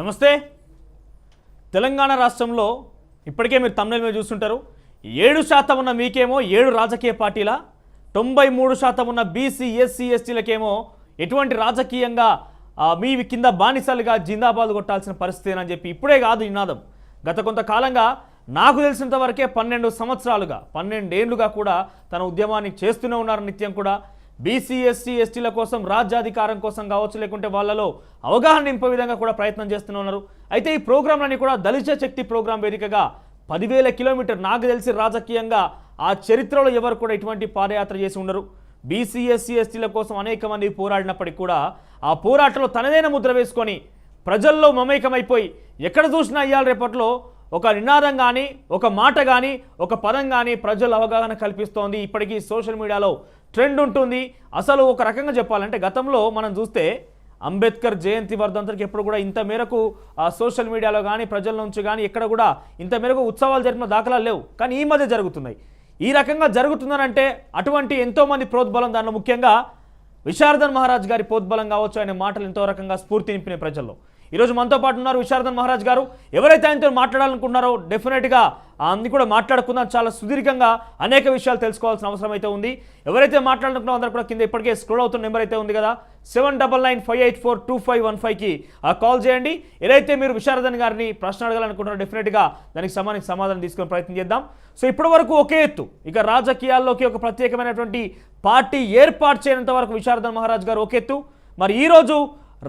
నమస్తే. తెలంగాణ రాష్ట్రంలో ఇప్పటికే మీరు తమిళ మీద చూస్తుంటారు. 7% ఉన్న మీకేమో 7 రాజకీయ పార్టీల, 93% ఉన్న బీసీ ఎస్సీ ఎస్టీలకేమో ఎటువంటి రాజకీయంగా మీ కింద బానిసలుగా జిందాబాద్ కొట్టాల్సిన పరిస్థితి అని చెప్పి ఇప్పుడే కాదు నినాదం. గత కొంతకాలంగా నాకు తెలిసినంత వరకే 12 సంవత్సరాలుగా 12 ఏళ్లుగా కూడా తన ఉద్యమాన్ని చేస్తూనే ఉన్నారు. నిత్యం కూడా బీసీ ఎస్సీ ఎస్టీల కోసం, రాజ్యాధికారం కోసం కావచ్చు, లేకుంటే వాళ్ళలో అవగాహన నింపే విధంగా కూడా ప్రయత్నం చేస్తూనే ఉన్నారు. అయితే ఈ ప్రోగ్రాంలన్నీ కూడా దళిత శక్తి ప్రోగ్రాం వేదికగా 10,000 కిలోమీటర్ నాకు తెలిసి రాజకీయంగా ఆ చరిత్రలో ఎవరు కూడా ఇటువంటి పాదయాత్ర చేసి ఉండరు. బీసీ ఎస్సీ ఎస్టీల కోసం అనేక మంది పోరాడినప్పటికీ కూడా ఆ పోరాటంలో తనదైన ముద్ర వేసుకొని ప్రజల్లో మమేకమైపోయి ఎక్కడ చూసినా ఇవాళ రేపట్లో ఒక నినాదం కానీ, ఒక మాట కానీ, ఒక పదం కానీ ప్రజల అవగాహన కల్పిస్తోంది. ఇప్పటికీ సోషల్ మీడియాలో ట్రెండ్ ఉంటుంది. అసలు ఒక రకంగా చెప్పాలంటే గతంలో మనం చూస్తే అంబేద్కర్ జయంతి వర్ధంతికి ఎప్పుడు కూడా ఇంత మేరకు సోషల్ మీడియాలో కానీ ప్రజల నుంచి కానీ ఎక్కడ కూడా ఇంత మేరకు ఉత్సవాలు జరిపిన దాఖలాలు లేవు. కానీ ఈ మధ్య జరుగుతున్నాయి. ఈ రకంగా జరుగుతుందనంటే అటువంటి ఎంతోమంది ప్రోద్బలం, దానిలో ముఖ్యంగా విశారదన్ మహారాజ్ గారి ప్రోద్బలం కావచ్చు. ఆయన మాటలు ఎంతో రకంగా స్ఫూర్తి నింపిన ప్రజల్లో. ఈరోజు మనతో పాటు ఉన్నారు విశారదన్ మహారాజ్ గారు. ఎవరైతే ఆయనతో మాట్లాడాలనుకున్నారో డెఫినెట్గా అన్ని కూడా మాట్లాడుకుందాం. చాలా సుదీర్ఘంగా అనేక విషయాలు తెలుసుకోవాల్సిన అవసరం అయితే ఉంది. ఎవరైతే మాట్లాడుకుంటున్నారో అందరూ కూడా కింద ఇప్పటికే స్క్రోల్ అవుతున్న నెంబర్ అయితే ఉంది కదా, 7995842515కి కాల్ చేయండి. ఏదైతే మీరు విశారదన్ గారిని ప్రశ్న అడగాలనుకుంటున్నారో డెఫినెట్గా దానికి సమాధానం తీసుకునే ప్రయత్నం చేద్దాం. సో ఇప్పటి వరకు ఒకే ఎత్తు, ఇక రాజకీయాల్లోకి ఒక ప్రత్యేకమైనటువంటి పార్టీ ఏర్పాటు చేయనంత వరకు విశారదన్ మహారాజ్ గారు ఒకే ఎత్తు. మరి ఈరోజు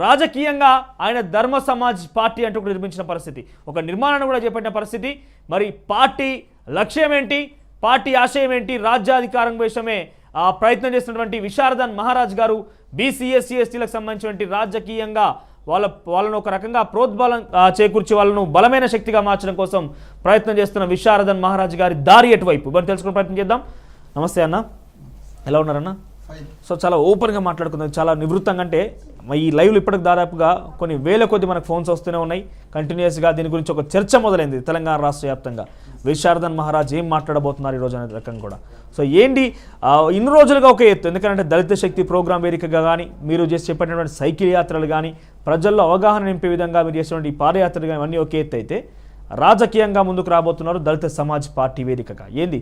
రాజకీయంగా ఆయన ధర్మ సమాజ్ పార్టీ అంటూ కూడా నిర్మించిన పరిస్థితి, ఒక నిర్మాణాన్ని కూడా చేపట్టిన పరిస్థితి. మరి పార్టీ లక్ష్యం ఏంటి, పార్టీ ఆశయం ఏంటి, రాజ్యాధికారం విషయమే ప్రయత్నం చేస్తున్నటువంటి విశారదన్ మహారాజ్ గారు బీసీ ఎస్సీ ఎస్టీలకు సంబంధించినటువంటి రాజకీయంగా వాళ్ళను ఒక రకంగా ప్రోద్బలం చేకూర్చి వాళ్ళను బలమైన శక్తిగా మార్చడం కోసం ప్రయత్నం చేస్తున్న విశారదన్ మహారాజ్ గారి దారి ఎటువైపు ఇవన్నీ తెలుసుకునే ప్రయత్నం చేద్దాం. నమస్తే అన్న, ఎలా ఉన్నారన్న? సో చాలా ఓపెన్గా మాట్లాడుకుందాం, చాలా నివృత్తంగా. అంటే ఈ లైవ్లో ఇప్పటికి దాదాపుగా కొన్ని వేల కొద్ది మనకు ఫోన్స్ వస్తూనే ఉన్నాయి కంటిన్యూస్గా. దీని గురించి ఒక చర్చ మొదలైంది తెలంగాణ రాష్ట్ర వ్యాప్తంగా. విశారదన్ మహారాజ్ ఏం మాట్లాడబోతున్నారు ఈరోజు అనే రకంగా కూడా. సో ఏంటి ఇన్ని రోజులుగా ఒక ఎత్తు, ఎందుకంటే దళిత శక్తి ప్రోగ్రాం వేదికగా కానీ, మీరు చేసి చెప్పినటువంటి సైకిల్ యాత్రలు కానీ, ప్రజల్లో అవగాహన నింపే విధంగా మీరు చేసినటువంటి ఈ పాదయాత్రలు కానీ ఇవన్నీ ఒక ఎత్తు అయితే, రాజకీయంగా ముందుకు రాబోతున్నారు దళిత సమాజ్ పార్టీ వేదికగా, ఏంది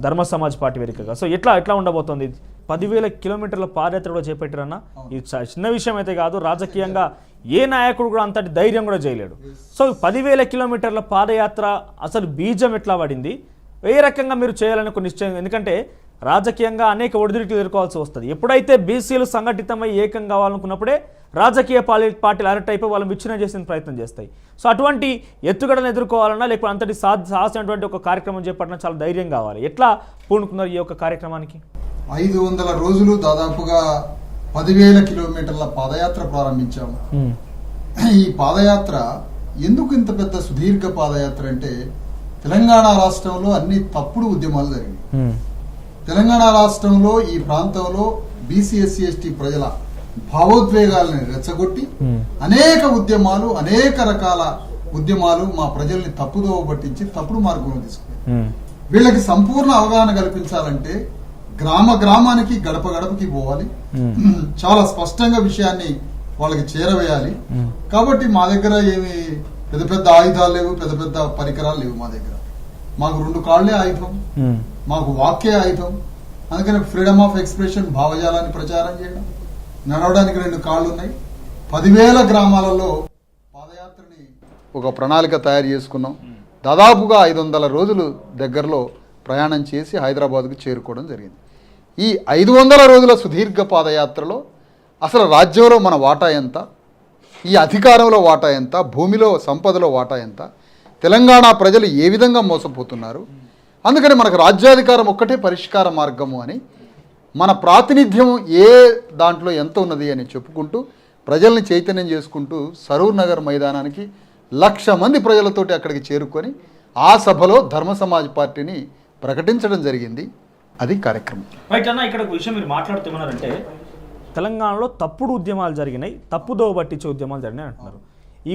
ధర్మ సమాజ్ పార్టీ వేదికగా. సో ఎట్లా ఉండబోతోంది? 10,000 కిలోమీటర్ల పాదయాత్ర కూడా చేపట్టారన్న. ఇది చిన్న విషయం అయితే కాదు. రాజకీయంగా ఏ నాయకుడు కూడా అంతటి ధైర్యం కూడా చేయలేడు. సో 10,000 కిలోమీటర్ల పాదయాత్ర అసలు బీజం ఎట్లా పడింది, ఏ రకంగా మీరు చేయాలని ఒక నిశ్చయం? ఎందుకంటే రాజకీయంగా అనేక ఒడిదుడుకులు ఎదుర్కోవాల్సి వస్తుంది. ఎప్పుడైతే బీసీలు సంఘటితమై ఏకం కావాలనుకున్నప్పుడే రాజకీయ పార్టీలు అరెక్ట్ అయిపోయి వాళ్ళని విచ్ఛిన్నం చేసిన ప్రయత్నం చేస్తాయి. సో అటువంటి ఎత్తుగడను ఎదుర్కోవాలన్నా, లేకపోతే అంతటి సాహసినటువంటి ఒక కార్యక్రమం చేపట్టినా చాలా ధైర్యం కావాలి. ఎట్లా పూనుకున్నారు ఈ యొక్క కార్యక్రమానికి? 500 రోజులు దాదాపుగా 10,000 కిలోమీటర్ల పాదయాత్ర ప్రారంభించాము. ఈ పాదయాత్ర ఎందుకు ఇంత పెద్ద సుదీర్ఘ పాదయాత్ర అంటే, తెలంగాణ రాష్ట్రంలో అన్ని తప్పుడు ఉద్యమాలు జరిగాయి. తెలంగాణ రాష్ట్రంలో ఈ ప్రాంతంలో బీసీ ఎస్సీ ఎస్టీ ప్రజల భావోద్వేగాలను రెచ్చగొట్టి అనేక ఉద్యమాలు, అనేక రకాల ఉద్యమాలు మా ప్రజల్ని తప్పుదోవ పట్టించి తప్పుడు మార్గంలో తీసుకున్నాయి. వీళ్ళకి సంపూర్ణ అవగాహన కల్పించాలంటే గ్రామ గ్రామానికి, గడప గడపకి పోవాలి, చాలా స్పష్టంగా విషయాన్ని వాళ్ళకి చేరవేయాలి. కాబట్టి మా దగ్గర ఏమి పెద్ద పెద్ద ఆయుధాలు లేవు, పెద్ద పెద్ద పరికరాలు లేవు మా దగ్గర. మాకు 2 కాళ్లే ఆయుధం, మాకు వాక్యే ఆయుధం. అందుకని ఫ్రీడమ్ ఆఫ్ ఎక్స్ప్రెషన్, భావజాలాన్ని ప్రచారం చేయడం, నడవడానికి 2 కాళ్ళు ఉన్నాయి. 10,000 గ్రామాలలో పాదయాత్రని ఒక ప్రణాళిక తయారు చేసుకున్నాం. దాదాపుగా 500 రోజులు దగ్గరలో ప్రయాణం చేసి హైదరాబాద్కు చేరుకోవడం జరిగింది. ఈ 500 రోజుల సుదీర్ఘ పాదయాత్రలో అసలు రాజ్యంలో మన వాటా ఎంత, ఈ అధికారంలో వాటా ఎంత, భూమిలో సంపదలో వాటా ఎంత, తెలంగాణ ప్రజలు ఏ విధంగా మోసపోతున్నారు, అందుకని మనకు రాజ్యాధికారం ఒక్కటే పరిష్కార మార్గము అని, మన ప్రాతినిధ్యం ఏ దాంట్లో ఎంత ఉన్నది అని చెప్పుకుంటూ ప్రజల్ని చైతన్యం చేసుకుంటూ సరూర్ నగర్ మైదానానికి 1,00,000 మంది ప్రజలతోటి అక్కడికి చేరుకొని ఆ సభలో ధర్మ సమాజ్ పార్టీని ప్రకటించడం జరిగింది. అది కార్యక్రమం. రైట్ అన్న, ఇక్కడ ఒక విషయం మీరు మాట్లాడుతున్నారంటే తెలంగాణలో తప్పుడు ఉద్యమాలు జరిగినాయి, తప్పుదోవ పట్టించే ఉద్యమాలు జరిగినాయి అంటున్నారు. ఈ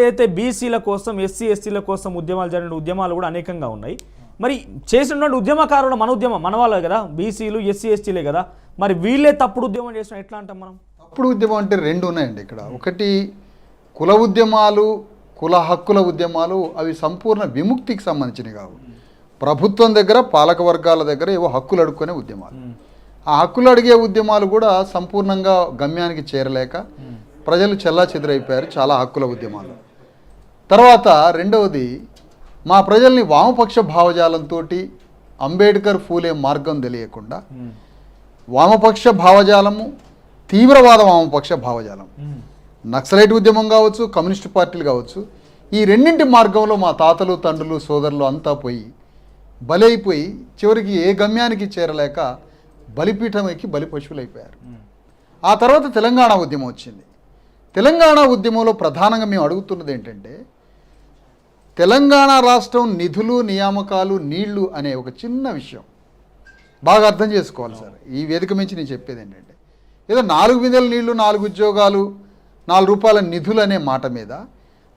అయితే బీసీల కోసం, ఎస్సీ ఎస్టీల కోసం ఉద్యమాలు జరిగిన ఉద్యమాలు కూడా అనేకంగా ఉన్నాయి. మరి చేసినటువంటి ఉద్యమకారులు మన వాళ్ళే కదా, బీసీలు ఎస్సీ ఎస్టీలే కదా. మరి వీళ్ళే తప్పుడు ఉద్యమం చేసిన ఎట్లా అంటాం మనం? తప్పుడు ఉద్యమం అంటే 2 ఉన్నాయండి ఇక్కడ. ఒకటి కుల ఉద్యమాలు, కుల హక్కుల ఉద్యమాలు అవి సంపూర్ణ విముక్తికి సంబంధించినవి కావు. ప్రభుత్వం దగ్గర, పాలక వర్గాల దగ్గర ఏవో హక్కులు అడుక్కునే ఉద్యమాలు. ఆ హక్కులు అడిగే ఉద్యమాలు కూడా సంపూర్ణంగా గమ్యానికి చేరలేక ప్రజలు చెల్లాచెదురైపోయారు చాలా హక్కుల ఉద్యమాలు. తర్వాత రెండవది, మా ప్రజల్ని వామపక్ష భావజాలంతో అంబేద్కర్ ఫూలే మార్గం తెలియకుండా వామపక్ష భావజాలము, తీవ్రవాద వామపక్ష భావజాలం, నక్సలైట్ ఉద్యమం కావచ్చు, కమ్యూనిస్టు పార్టీలు కావచ్చు, ఈ రెండింటి మార్గంలో మా తాతలు, తండ్రులు, సోదరులు అంతా పోయి బలైపోయి చివరికి ఏ గమ్యానికి చేరలేక బలిపీఠం ఎక్కి బలి పశువులు అయిపోయారు. ఆ తర్వాత తెలంగాణ ఉద్యమం వచ్చింది. తెలంగాణ ఉద్యమంలో ప్రధానంగా మేము అడుగుతున్నది ఏంటంటే, తెలంగాణ రాష్ట్రం నిధులు, నియామకాలు, నీళ్లు అనే ఒక చిన్న విషయం బాగా అర్థం చేసుకోవాలి సార్. ఈ వేదిక మించి నేను చెప్పేది ఏంటంటే, ఏదో 4 బిందెల నీళ్లు, 4 ఉద్యోగాలు, 4 రూపాయల నిధులు అనే మాట మీద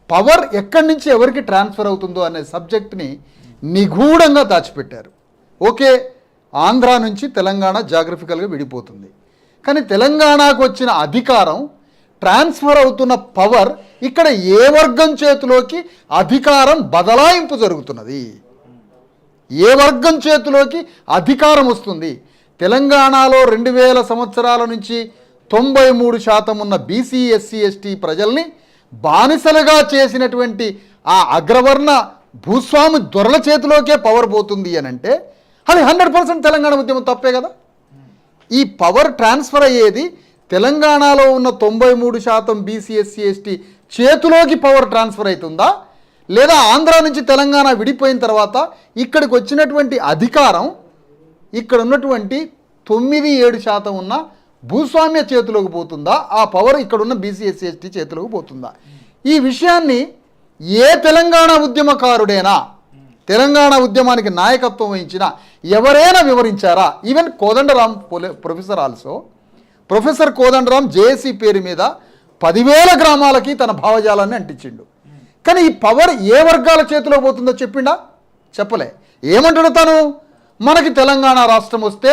పవర్ ఎక్కడి నుంచి ఎవరికి ట్రాన్స్ఫర్ అవుతుందో అనే సబ్జెక్ట్ని నిగూఢంగా దాచిపెట్టారు. ఓకే, ఆంధ్ర నుంచి తెలంగాణ జాగ్రఫికల్గా విడిపోతుంది, కానీ తెలంగాణకు వచ్చిన అధికారం, ట్రాన్స్ఫర్ అవుతున్న పవర్ ఇక్కడ ఏ వర్గం చేతిలోకి అధికారం బదలాయింపు జరుగుతున్నది, ఏ వర్గం చేతిలోకి అధికారం వస్తుంది. తెలంగాణలో 2000 సంవత్సరాల నుంచి 93% ఉన్న బీసీ, ఎస్సీ, ఎస్టీ ప్రజల్ని బానిసలుగా చేసినటువంటి ఆ అగ్రవర్ణ భూస్వామి దొరల చేతిలోకే పవర్ పోతుంది అని అంటే అది 100% తెలంగాణ ఉద్యమం తప్పే కదా. ఈ పవర్ ట్రాన్స్ఫర్ అయ్యేది తెలంగాణలో ఉన్న 93% బీసీ, ఎస్సీ, ఎస్టీ చేతిలోకి పవర్ ట్రాన్స్ఫర్ అవుతుందా, లేదా ఆంధ్ర నుంచి తెలంగాణ విడిపోయిన తర్వాత ఇక్కడికి వచ్చినటువంటి అధికారం ఇక్కడ ఉన్నటువంటి 9-7% ఉన్న భూస్వామ్య చేతిలోకి పోతుందా, ఆ పవర్ ఇక్కడున్న బీసీ, ఎస్సీ, ఎస్టీ చేతిలోకి పోతుందా? ఈ విషయాన్ని ఏ తెలంగాణ ఉద్యమకారుడైనా, తెలంగాణ ఉద్యమానికి నాయకత్వం వహించిన ఎవరైనా వివరించారా? Even Kodandaram professor also, professor Kodandaram JAC పేరు మీద 10,000 గ్రామాలకి తన భావజాలాన్ని అంటించిండు. కానీ ఈ పవర్ ఏ వర్గాల చేతిలో పోతుందో చెప్పిండా? చెప్పలే. ఏమంటాడు తను? మనకి తెలంగాణ రాష్ట్రం వస్తే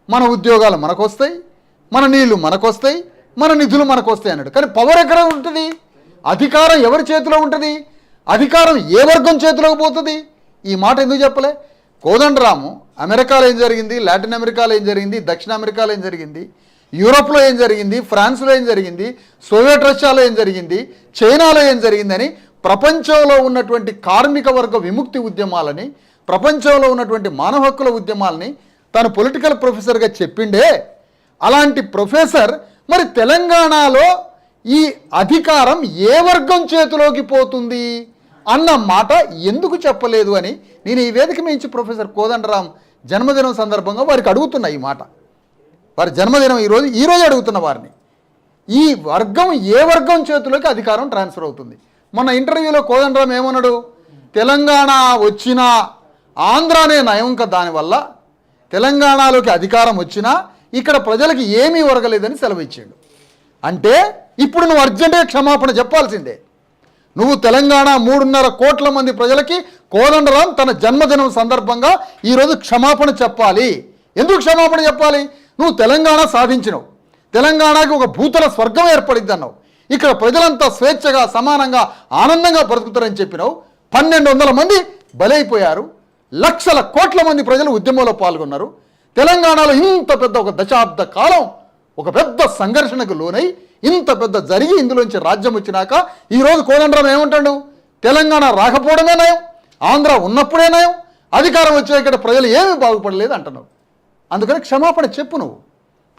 మన ఉద్యోగాలు మనకు వస్తాయి, మన నీళ్లు మనకు వస్తాయి, మన నిధులు మనకు వస్తాయి అన్నాడు. కానీ పవర్ ఎక్కడ ఉంటుంది? అధికారం ఎవరి చేతిలో ఉంటుంది? అధికారం ఏ వర్గం చేతిలోకి పోతుంది? ఈ మాట ఎందుకు చెప్పలే? కోదండరాము అమెరికాలో ఏం జరిగింది, లాటిన్ అమెరికాలో ఏం జరిగింది, దక్షిణ అమెరికాలో ఏం జరిగింది, యూరోప్లో ఏం జరిగింది, ఫ్రాన్స్లో ఏం జరిగింది, సోవియట్ రష్యాలో ఏం జరిగింది, చైనాలో ఏం జరిగిందని ప్రపంచంలో ఉన్నటువంటి కార్మిక వర్గ విముక్తి ఉద్యమాలని, ప్రపంచంలో ఉన్నటువంటి మానవ హక్కుల ఉద్యమాలని తను పొలిటికల్ ప్రొఫెసర్గా చెప్పిండే. అలాంటి ప్రొఫెసర్ మరి తెలంగాణలో ఈ అధికారం ఏ వర్గం చేతిలోకి పోతుంది అన్న మాట ఎందుకు చెప్పలేదు అని నేను ఈ వేదిక మించి ప్రొఫెసర్ కోదండరాం జన్మదినం సందర్భంగా వారికి అడుగుతున్నా. ఈ మాట వారి జన్మదినం ఈరోజు అడుగుతున్న వారిని, ఈ వర్గం ఏ వర్గం చేతిలోకి అధికారం ట్రాన్స్ఫర్ అవుతుంది? మొన్న ఇంటర్వ్యూలో కోదండరాం ఏమన్నాడు? తెలంగాణ వచ్చినా ఆంధ్రానే నయం కదా, దానివల్ల తెలంగాణలోకి అధికారం వచ్చినా ఇక్కడ ప్రజలకి ఏమీ ఒరగలేదని సెలవు ఇచ్చాడు. అంటే ఇప్పుడు నువ్వు అర్జెంటుగా క్షమాపణ చెప్పాల్సిందే. నువ్వు తెలంగాణ 3.5 కోట్ల మంది ప్రజలకి కోదండరాం తన జన్మదినం సందర్భంగా ఈరోజు క్షమాపణ చెప్పాలి. ఎందుకు క్షమాపణ చెప్పాలి? నువ్వు తెలంగాణ సాధించినవు, తెలంగాణకి ఒక భూతల స్వర్గం ఏర్పడింది అన్నావు, ఇక్కడ ప్రజలంతా స్వేచ్ఛగా, సమానంగా, ఆనందంగా బ్రతుకుతారని చెప్పినావు. 1,200 మంది బలైపోయారు, లక్షల కోట్ల మంది ప్రజలు ఉద్యమంలో పాల్గొన్నారు. తెలంగాణలో ఇంత పెద్ద ఒక దశాబ్ద కాలం ఒక పెద్ద సంఘర్షణకు లోనై ఇంత పెద్ద జరిగి ఇందులోంచి రాజ్యం వచ్చినాక ఈరోజు కోదండరాం ఏమంటాడు? తెలంగాణ రాకపోవడమే నయం, ఆంధ్ర ఉన్నప్పుడే నయం, అధికారం వచ్చే ఇక్కడ ప్రజలు ఏమీ బాగుపడలేదు అంటున్నావు. అందుకని క్షమాపణ చెప్పు.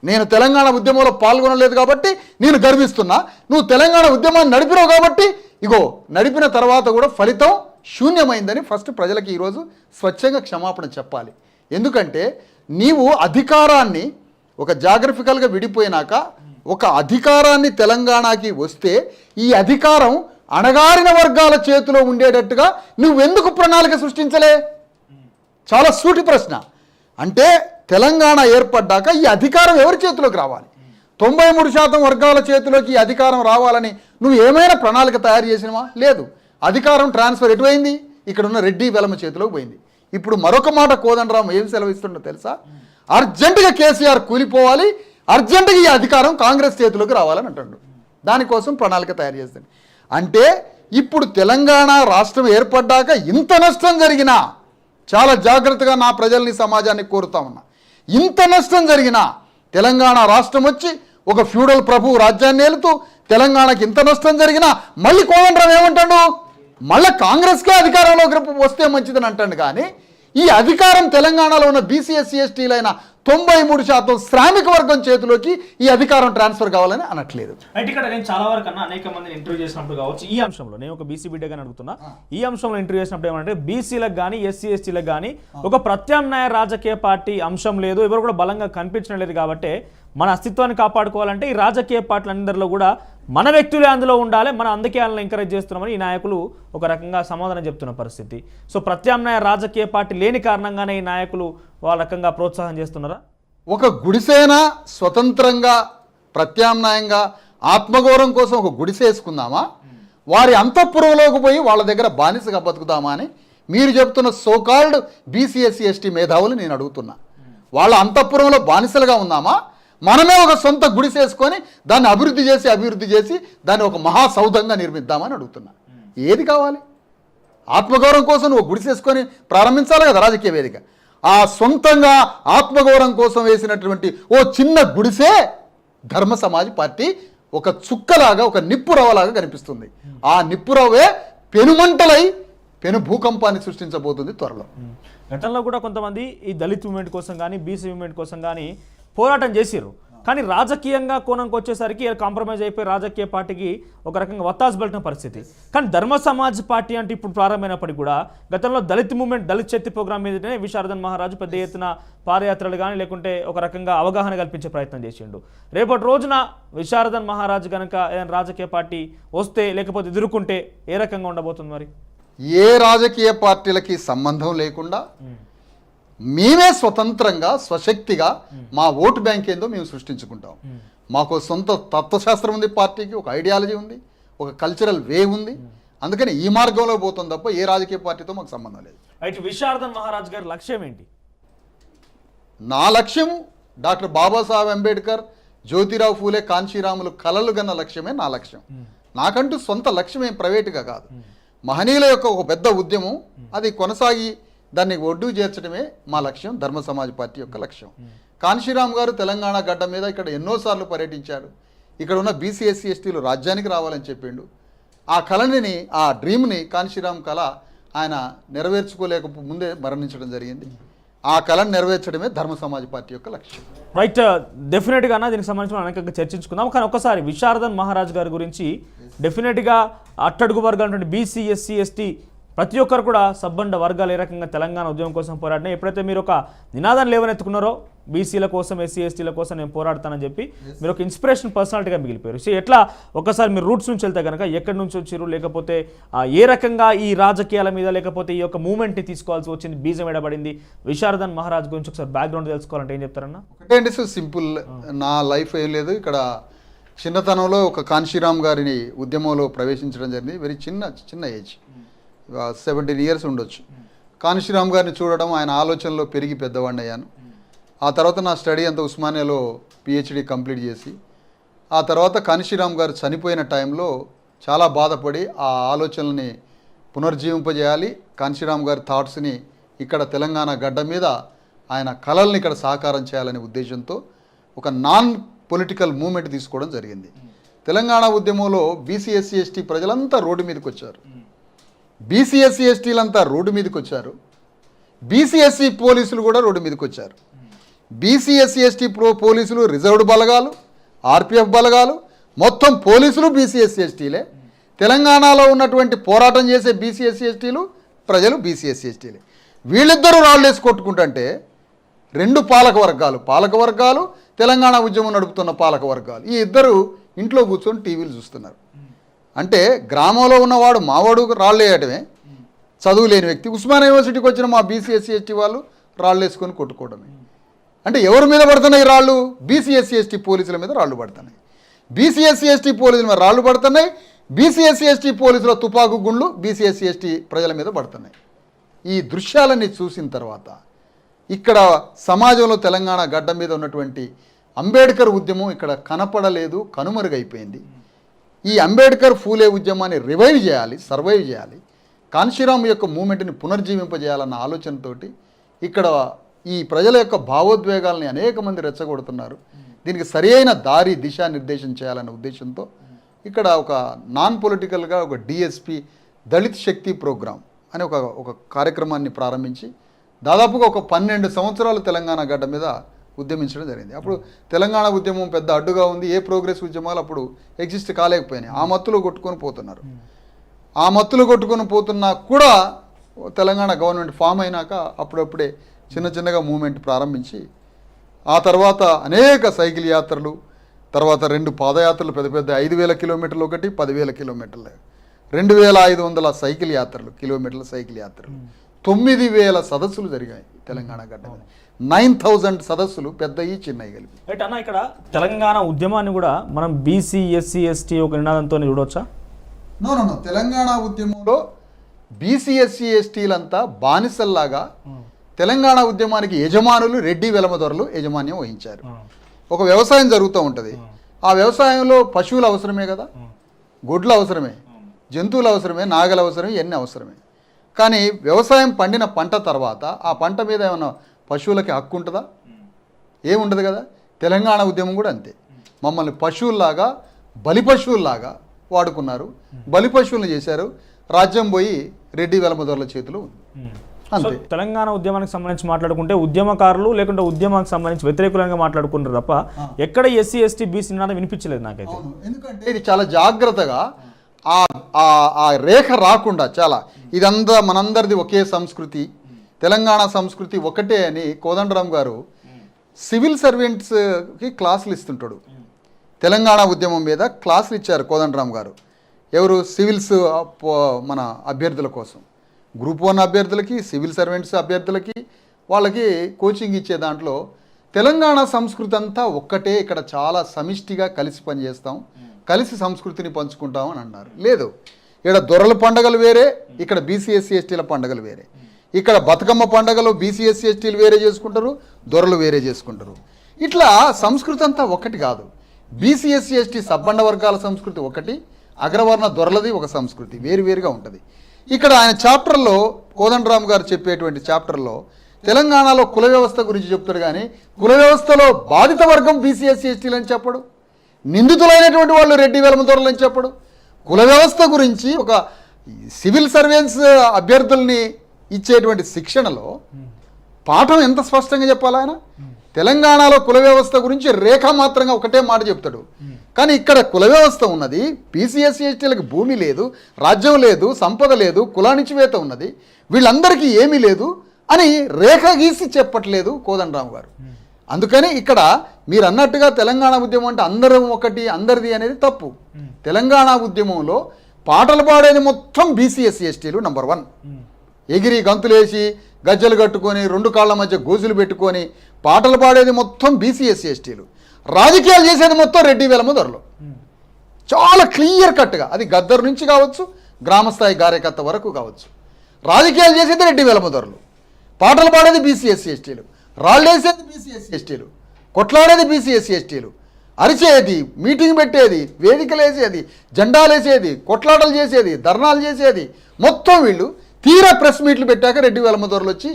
నేను తెలంగాణ ఉద్యమంలో పాల్గొనలేదు కాబట్టి నేను గర్విస్తున్నా, నువ్వు తెలంగాణ ఉద్యమాన్ని నడిపినావు కాబట్టి ఇగో నడిపిన తర్వాత కూడా ఫలితం శూన్యమైందని ఫస్ట్ ప్రజలకి ఈరోజు స్వచ్ఛంగా క్షమాపణ చెప్పాలి. ఎందుకంటే నీవు అధికారాన్ని ఒక జాగ్రఫికల్గా విడిపోయినాక ఒక అధికారాన్ని తెలంగాణకి వస్తే ఈ అధికారం అణగారిన వర్గాల చేతిలో ఉండేటట్టుగా నువ్వెందుకు ప్రణాళిక సృష్టించలే? చాలా సూటి ప్రశ్న. అంటే తెలంగాణ ఏర్పడ్డాక ఈ అధికారం ఎవరి చేతిలోకి రావాలి? 93% వర్గాల చేతిలోకి ఈ అధికారం రావాలని నువ్వు ఏమైనా ప్రణాళిక తయారు చేసినవా? లేదు. అధికారం ట్రాన్స్ఫర్ ఎటువైంది? ఇక్కడున్న రెడ్డి వెలమ చేతిలోకి పోయింది. ఇప్పుడు మరొక మాట కోదండరాం ఏం సెలవిస్తుండో తెలుసా? అర్జెంటుగా కేసీఆర్ కూలిపోవాలి, అర్జెంటుగా ఈ అధికారం కాంగ్రెస్ చేతిలోకి రావాలని అంటాడు. దానికోసం ప్రణాళిక తయారు చేస్తాడు. అంటే ఇప్పుడు తెలంగాణ రాష్ట్రం ఏర్పడ్డాక ఇంత నష్టం జరిగినా, చాలా జాగ్రత్తగా నా ప్రజల్ని సమాజాన్ని కోరుతా ఉన్నా, ఇంత నష్టం జరిగినా తెలంగాణ రాష్ట్రం వచ్చి ఒక ఫ్యూడల్ ప్రభు రాజ్యాన్ని ఏలుతూ తెలంగాణకి ఇంత నష్టం జరిగినా మళ్ళీ కోదండరాం ఏమంటాడు, మళ్ళీ కాంగ్రెస్కే అధికారంలోకి వస్తే మంచిదని అంటాడు. కానీ ఈ అధికారం తెలంగాణలో ఉన్న బీసీ ఎస్సీ ఎస్టీలైన 93% శ్రామిక వర్గం చేతిలోకి ఈ అధికారం ట్రాన్స్ఫర్ కావాలని అనట్లేదు. అయితే ఇక్కడ నేను చాలా వరకు అన్న అనేక మందిని ఇంటర్వ్యూ చేసినప్పుడు కావచ్చు, ఈ అంశంలో నేను ఒక బీసీ బిడ్డగా అడుగుతున్నా, ఈ అంశంలో ఇంటర్వ్యూ చేసినప్పుడు ఏమంటే బీసీలకు కానీ ఎస్సీ ఎస్టీలకు కానీ ఒక ప్రత్యామ్నాయ రాజకీయ పార్టీ అంశం లేదు, ఎవరు కూడా బలంగా కనిపించడం లేదు. కాబట్టి మన అస్తిత్వాన్ని కాపాడుకోవాలంటే ఈ రాజకీయ పార్టీలందరిలో కూడా మన వ్యక్తులే అందులో ఉండాలి, మన అందుకే వాళ్ళని ఎంకరేజ్ చేస్తున్నామని ఈ నాయకులు ఒక రకంగా సమాధానం చెప్తున్న పరిస్థితి. సో ప్రత్యామ్నాయ రాజకీయ పార్టీ లేని కారణంగానే ఈ నాయకులు వాళ్ళ రకంగా ప్రోత్సాహం చేస్తున్నారా? ఒక గుడిసైన స్వతంత్రంగా ప్రత్యామ్నాయంగా ఆత్మగౌరవం కోసం ఒక గుడిసె వేసుకుందామా, వారి అంతఃపురంలోకి పోయి వాళ్ళ దగ్గర బానిసగా బతుకుదామా అని మీరు చెప్తున్న సోకాల్డ్ బీసీ ఎస్సీ ఎస్టీ మేధావులు నేను అడుగుతున్నా. వాళ్ళ అంతఃపురంలో బానిసలుగా ఉందామా, మనమే ఒక సొంత గుడిసేసుకొని దాన్ని అభివృద్ధి చేసి దాన్ని ఒక మహాసౌధంగా నిర్మిద్దామని అడుగుతున్నా. ఏది కావాలి? ఆత్మగౌరవం కోసం నువ్వు గుడిసేసుకొని ప్రారంభించాలి కదా రాజకీయ వేదిక. ఆ సొంతంగా ఆత్మగౌరవం కోసం వేసినటువంటి ఓ చిన్న గుడిసే ధర్మ సమాజ్ పార్టీ ఒక చుక్కలాగా, ఒక నిప్పురవ్వలాగా కనిపిస్తుంది. ఆ నిప్పురవ్వే పెనుమంటలై పెను భూకంపాన్ని సృష్టించబోతుంది త్వరలో. గతంలో కూడా కొంతమంది ఈ దళిత్ మూవ్మెంట్ కోసం కానీ బీసీ మూవ్మెంట్ కోసం కానీ పోరాటం చేసిర్రు, కానీ రాజకీయంగా కోణంకి వచ్చేసరికి కాంప్రమైజ్ అయిపోయి రాజకీయ పార్టీకి ఒక రకంగా వత్తాసు పలికిన పరిస్థితి. కానీ ధర్మ సమాజ్ పార్టీ అంటే ఇప్పుడు ప్రారంభమైనప్పటికీ కూడా గతంలో దళిత్ మూవ్మెంట్, దళిత్ శక్తి ప్రోగ్రామ్ మీదనే విశారదన్ మహారాజు పెద్ద ఎత్తున పాదయాత్రలు కానీ లేకుంటే ఒక రకంగా అవగాహన కల్పించే ప్రయత్నం చేసిండు. రేపటి రోజున విశారదన్ మహారాజు కనుక ఏదైనా రాజకీయ పార్టీ వస్తే లేకపోతే ఎదుర్కొంటే ఏ రకంగా ఉండబోతుంది? మరి ఏ రాజకీయ పార్టీలకి సంబంధం లేకుండా మేమే స్వతంత్రంగా స్వశక్తిగా మా ఓటు బ్యాంక్ ఏందో మేము సృష్టించుకుంటాం. మాకు సొంత తత్వశాస్త్రం ఉంది, పార్టీకి ఒక ఐడియాలజీ ఉంది, ఒక కల్చరల్ వే ఉంది. అందుకని ఈ మార్గంలో పోతుంది తప్ప ఏ రాజకీయ పార్టీతో మాకు సంబంధం లేదు. అయితే విశారదన్ మహారాజ్ గారి లక్ష్యం ఏంటి? నా లక్ష్యం డాక్టర్ బాబాసాహెబ్ అంబేద్కర్, జ్యోతిరావు ఫూలే, కాంచీరాములు కలలు గన్న లక్ష్యమే నా లక్ష్యం. నాకంటూ సొంత లక్ష్యం ఏం ప్రైవేటుగా కాదు. మహనీయుల యొక్క ఒక పెద్ద ఉద్యమం, అది కొనసాగి దాన్ని ఒడ్డు చేర్చడమే మా లక్ష్యం, ధర్మ సమాజ్ పార్టీ యొక్క లక్ష్యం. కాంశీరామ్ గారు తెలంగాణ గడ్డ మీద ఇక్కడ ఎన్నోసార్లు పర్యటించాడు. ఇక్కడ ఉన్న బీసీ ఎస్సీ ఎస్టీలు రాజ్యానికి రావాలని చెప్పిండు. ఆ కళని, ఆ డ్రీమ్ని, కాంశీరామ్ కళ ఆయన నెరవేర్చుకోలేక ముందే మరణించడం జరిగింది. ఆ కళను నెరవేర్చడమే ధర్మ సమాజ్ పార్టీ యొక్క లక్ష్యం. రైట్, డెఫినెట్గా దీనికి సంబంధించి మనం అనేకంగా చర్చించుకుందాం. కానీ ఒక్కసారి విశారదన్ మహారాజ్ గారి గురించి డెఫినెట్గా అట్టడుగు వర్గాలు బీసీ ఎస్సీ ఎస్టీ ప్రతి ఒక్కరు కూడా సబ్బండ వర్గాలు ఏ రకంగా తెలంగాణ ఉద్యమం కోసం పోరాడినా, ఎప్పుడైతే మీరు ఒక నినాదాన్ని లేవనెత్తుకున్నారో బీసీల కోసం ఎస్సీ ఎస్టీల కోసం నేను పోరాడతానని చెప్పి మీరు ఒక ఇన్స్పిరేషన్ పర్సనాలిటీగా మిగిలిపోయారు. సో ఎట్లా ఒకసారి మీరు రూట్స్ నుంచి వెళ్తే కనుక ఎక్కడి నుంచి వచ్చారు, లేకపోతే ఏ రకంగా ఈ రాజకీయాల మీద లేకపోతే ఈ యొక్క మూవ్మెంట్ని తీసుకోవాల్సి వచ్చింది, బీజం ఎడబడింది, విశారదన్ మహారాజ్ గురించి ఒకసారి బ్యాక్గ్రౌండ్ తెలుసుకోవాలంటే ఏం చెప్తారన్నా? ఒకటే అండి, సో సింపుల్. నా లైఫ్ ఏం లేదు. ఇక్కడ చిన్నతనంలో ఒక కాంశీరామ్ గారిని ఉద్యమంలో ప్రవేశించడం జరిగింది. వెరీ చిన్న ఏజ్, 17 years ఉండొచ్చు. కాంశీరామ్ గారిని చూడడం, ఆయన ఆలోచనలో పెరిగి పెద్దవాడిని అయ్యాను. ఆ తర్వాత నా స్టడీ అంతా ఉస్మానియాలో PhD కంప్లీట్ చేసి, ఆ తర్వాత కాంశీరామ్ గారు చనిపోయిన టైంలో చాలా బాధపడి ఆ ఆలోచనల్ని పునర్జీవింపజేయాలి, కాంశీరామ్ గారి థాట్స్ని ఇక్కడ తెలంగాణ గడ్డ మీద ఆయన కళల్ని ఇక్కడ సాకారం చేయాలనే ఉద్దేశంతో ఒక నాన్ పొలిటికల్ మూవ్మెంట్ తీసుకోవడం జరిగింది. తెలంగాణ ఉద్యమంలో బీసీ ఎస్సీ ఎస్టీ ప్రజలంతా రోడ్డు మీదకి వచ్చారు. బీసీ ఎస్సీ ఎస్టీలంతా రోడ్డు మీదకి వచ్చారు. బీసీ ఎస్సీ పోలీసులు కూడా రోడ్డు మీదకి వచ్చారు. బీసీ ఎస్సీ ఎస్టీ పోలీసులు, రిజర్వ్డ్ బలగాలు, RPF బలగాలు, మొత్తం పోలీసులు బీసీ ఎస్సీ ఎస్టీలే. తెలంగాణలో ఉన్నటువంటి పోరాటం చేసే బీసీ ఎస్సీ ఎస్టీలు, ప్రజలు బీసీ ఎస్సీ ఎస్టీలే. వీళ్ళిద్దరూ రాళ్ళేసి కొట్టుకుంటుంటే రెండు పాలక వర్గాలు తెలంగాణ ఉద్యమం నడుపుతున్న పాలక వర్గాలు, ఈ ఇద్దరు ఇంట్లో కూర్చొని టీవీలు చూస్తున్నారు. అంటే గ్రామంలో ఉన్నవాడు మావాడు రాళ్ళు వేయటమే, చదువు లేని వ్యక్తి ఉస్మానియా యూనివర్సిటీకి వచ్చిన మా బీసీ ఎస్సీ ఎస్టీ వాళ్ళు రాళ్ళు వేసుకొని కొట్టుకోవడమే. అంటే ఎవరి మీద పడుతున్నాయి రాళ్ళు? బీసీ ఎస్సీ ఎస్టీ పోలీసుల మీద రాళ్ళు పడుతున్నాయి. బీసీ ఎస్సీ ఎస్టీ పోలీసుల మీద రాళ్ళు పడుతున్నాయి. బీసీ ఎస్సీ ఎస్టీ పోలీసుల తుపాకు గుండ్లు బీసీ ఎస్సీ ఎస్టీ ప్రజల మీద పడుతున్నాయి. ఈ దృశ్యాలన్నీ చూసిన తర్వాత ఇక్కడ సమాజంలో తెలంగాణ గడ్డ మీద ఉన్నటువంటి అంబేద్కర్ ఉద్యమం ఇక్కడ కనపడలేదు, కనుమరుగైపోయింది. ఈ అంబేద్కర్ ఫూలే ఉద్యమాన్ని రివైవ్ చేయాలి, సర్వైవ్ చేయాలి, కాన్షీరామ్ యొక్క మూమెంట్ని పునర్జీవింపజేయాలన్న ఆలోచనతోటి ఇక్కడ ఈ ప్రజల యొక్క భావోద్వేగాల్ని అనేక మంది రెచ్చగొడుతున్నారు. దీనికి సరి అయిన దారి దిశానిర్దేశం చేయాలన్న ఉద్దేశంతో ఇక్కడ ఒక నాన్ పొలిటికల్గా ఒక డిఎస్పి దళిత్ శక్తి ప్రోగ్రాం అనే ఒక కార్యక్రమాన్ని ప్రారంభించి దాదాపుగా ఒక 12 సంవత్సరాలు తెలంగాణ గడ్డ మీద ఉద్యమించడం జరిగింది. అప్పుడు తెలంగాణ ఉద్యమం పెద్ద అడ్డుగా ఉంది, ఏ ప్రోగ్రెస్ ఉద్యమాలు అప్పుడు ఎగ్జిస్ట్ కాలేకపోయినాయి. ఆ మత్తులో కొట్టుకొని పోతున్నారు. ఆ మత్తులో కొట్టుకొని పోతున్నా కూడా తెలంగాణ గవర్నమెంట్ ఫామ్ అయినాక అప్పుడప్పుడే చిన్నగా మూమెంట్ ప్రారంభించి ఆ తర్వాత అనేక సైకిల్ యాత్రలు, తర్వాత 2 పాదయాత్రలు, పెద్ద 5,000 కిలోమీటర్లు, ఒకటి 10,000 కిలోమీటర్లు, 2,500 సైకిల్ యాత్రలు, కిలోమీటర్ల సైకిల్ యాత్రలు, 9,000 సదస్సులు జరిగాయి తెలంగాణ గడ్డ మీద. 9,000 సదస్సులు, పెద్దవి చిన్నవి కలిపి. రైట్ అన్న, ఇక్కడ తెలంగాణ ఉద్యమాన్ని కూడా మనం బీసీ ఎస్సీ ఎస్టీ ఒక నినాదంతో చూడవచ్చా? నో తెలంగాణ ఉద్యమంలో బీసీ ఎస్సీ ఎస్టీలంతా బానిసల్లాగా తెలంగాణ ఉద్యమానికి యజమానులు రెడ్డి వెలమదొరలు యజమాన్యం వహించారు. ఒక వ్యవసాయం జరుగుతూ ఉంటుంది. ఆ వ్యవసాయంలో పశువులు అవసరమే కదా, గొడ్లు అవసరమే, జంతువులు అవసరమే, నాగలు అవసరమే, ఇవన్నీ అవసరమే. కానీ వ్యవసాయం పండిన పంట తర్వాత ఆ పంట మీద ఏమైనా పశువులకి హక్కు ఉంటుందా? ఏముండదు కదా. తెలంగాణ ఉద్యమం కూడా అంతే. మమ్మల్ని పశువుల్లాగా, బలి పశువుల్లాగా వాడుకున్నారు, బలి పశువులను చేశారు. రాజ్యం పోయి రెడ్డి వెలమదొరల చేతిలో ఉంది. అంతే. తెలంగాణ ఉద్యమానికి సంబంధించి మాట్లాడుకుంటే ఉద్యమకారులు లేకుంటే ఉద్యమానికి సంబంధించి వ్యతిరేకులంగా మాట్లాడుకుంటారు తప్ప ఎక్కడ ఎస్సీ ఎస్టీ బీసీ నినాదం వినిపించలేదు నాకైతే. ఎందుకంటే ఇది చాలా జాగ్రత్తగా ఆ రేఖ రాకుండా చాలా ఇదంతా మనందరిది ఒకే సంస్కృతి, తెలంగాణ సంస్కృతి ఒకటే అని కోదండరామ్ గారు సివిల్ సర్వెంట్స్కి క్లాసులు ఇస్తుంటాడు. తెలంగాణ ఉద్యమం మీద క్లాసులు ఇచ్చారు కోదండరామ్ గారు. ఎవరు? సివిల్స్ మన అభ్యర్థుల కోసం, గ్రూప్ 1 అభ్యర్థులకి, సివిల్ సర్వెంట్స్ అభ్యర్థులకి, వాళ్ళకి కోచింగ్ ఇచ్చే దాంట్లో తెలంగాణ సంస్కృతి అంతా ఒక్కటే, ఇక్కడ చాలా సమిష్టిగా కలిసి పనిచేస్తాం, కలిసి సంస్కృతిని పంచుకుంటాం అని అన్నారు. లేదు, ఇక్కడ దొరల పండగలు వేరే, ఇక్కడ బీసీ ఎస్సీ ఎస్టీల పండగలు వేరే. ఇక్కడ బతుకమ్మ పండగలు బీసీ ఎస్సీ ఎస్టీలు వేరే చేసుకుంటారు, దొరలు వేరే చేసుకుంటారు. ఇట్లా సంస్కృతి అంతా ఒకటి కాదు. బీసీ ఎస్సీ ఎస్టీ సబ్బండ వర్గాల సంస్కృతి ఒకటి, అగ్రవర్ణ దొరలది ఒక సంస్కృతి, వేరువేరుగా ఉంటుంది. ఇక్కడ ఆయన చాప్టర్లో కోదండరామ్ గారు చెప్పేటువంటి చాప్టర్లో తెలంగాణలో కుల వ్యవస్థ గురించి చెప్తాడు. కానీ కుల వ్యవస్థలో బాధిత వర్గం బీసీ ఎస్సీ ఎస్టీలు అని చెప్పడు, నిందితులైనటువంటి వాళ్ళు రెడ్డి వెలమదొరలు అని చెప్పడు. కుల వ్యవస్థ గురించి ఒక సివిల్ సర్వీస్ అభ్యర్థుల్ని ఇచ్చేటువంటి శిక్షణలో పాఠం ఎంత స్పష్టంగా చెప్పాలి ఆయన. తెలంగాణలో కుల వ్యవస్థ గురించి రేఖామాత్రంగా ఒకటే మాట చెప్తాడు. కానీ ఇక్కడ కుల వ్యవస్థ ఉన్నది, బీసీ ఎస్సీ ఎస్టీలకు భూమి లేదు, రాజ్యం లేదు, సంపద లేదు, కులానిచివేత ఉన్నది, వీళ్ళందరికీ ఏమీ లేదు అని రేఖ గీసి చెప్పట్లేదు కోదండరామ్ గారు. అందుకని ఇక్కడ మీరు అన్నట్టుగా తెలంగాణ ఉద్యమం అంటే అందరం ఒకటి, అందరిది అనేది తప్పు. తెలంగాణ ఉద్యమంలో పాటలు పాడేది మొత్తం బీసీ ఎస్సీ ఎస్టీలు నంబర్ 1. ఎగిరి గంతులేసి గజ్జలు కట్టుకొని 2 కాళ్ళ మధ్య గోజులు పెట్టుకొని పాటలు పాడేది మొత్తం బీసీ ఎస్సీ ఎస్టీలు. రాజకీయాలు చేసేది మొత్తం రెడ్డి వెలమదొరలు. చాలా క్లియర్ కట్గా, అది గద్దరు నుంచి కావచ్చు, గ్రామస్థాయి కార్యకర్త వరకు కావచ్చు, రాజకీయాలు చేసేది రెడ్డి వెలమదొరలు, పాటలు పాడేది బీసీ ఎస్సీ ఎస్టీలు, రాళ్ళేసేది బీసీ ఎస్సీ ఎస్టీలు, కొట్లాడేది బీసీ ఎస్సీ ఎస్టీలు, అరిచేది, మీటింగ్ పెట్టేది, వేదికలు వేసేది, జెండాలు వేసేది, కొట్లాటలు చేసేది, ధర్నాలు చేసేది మొత్తం వీళ్ళు. తీరా ప్రెస్ మీట్లు పెట్టాక రెడ్డి వెలమదొరలు వచ్చి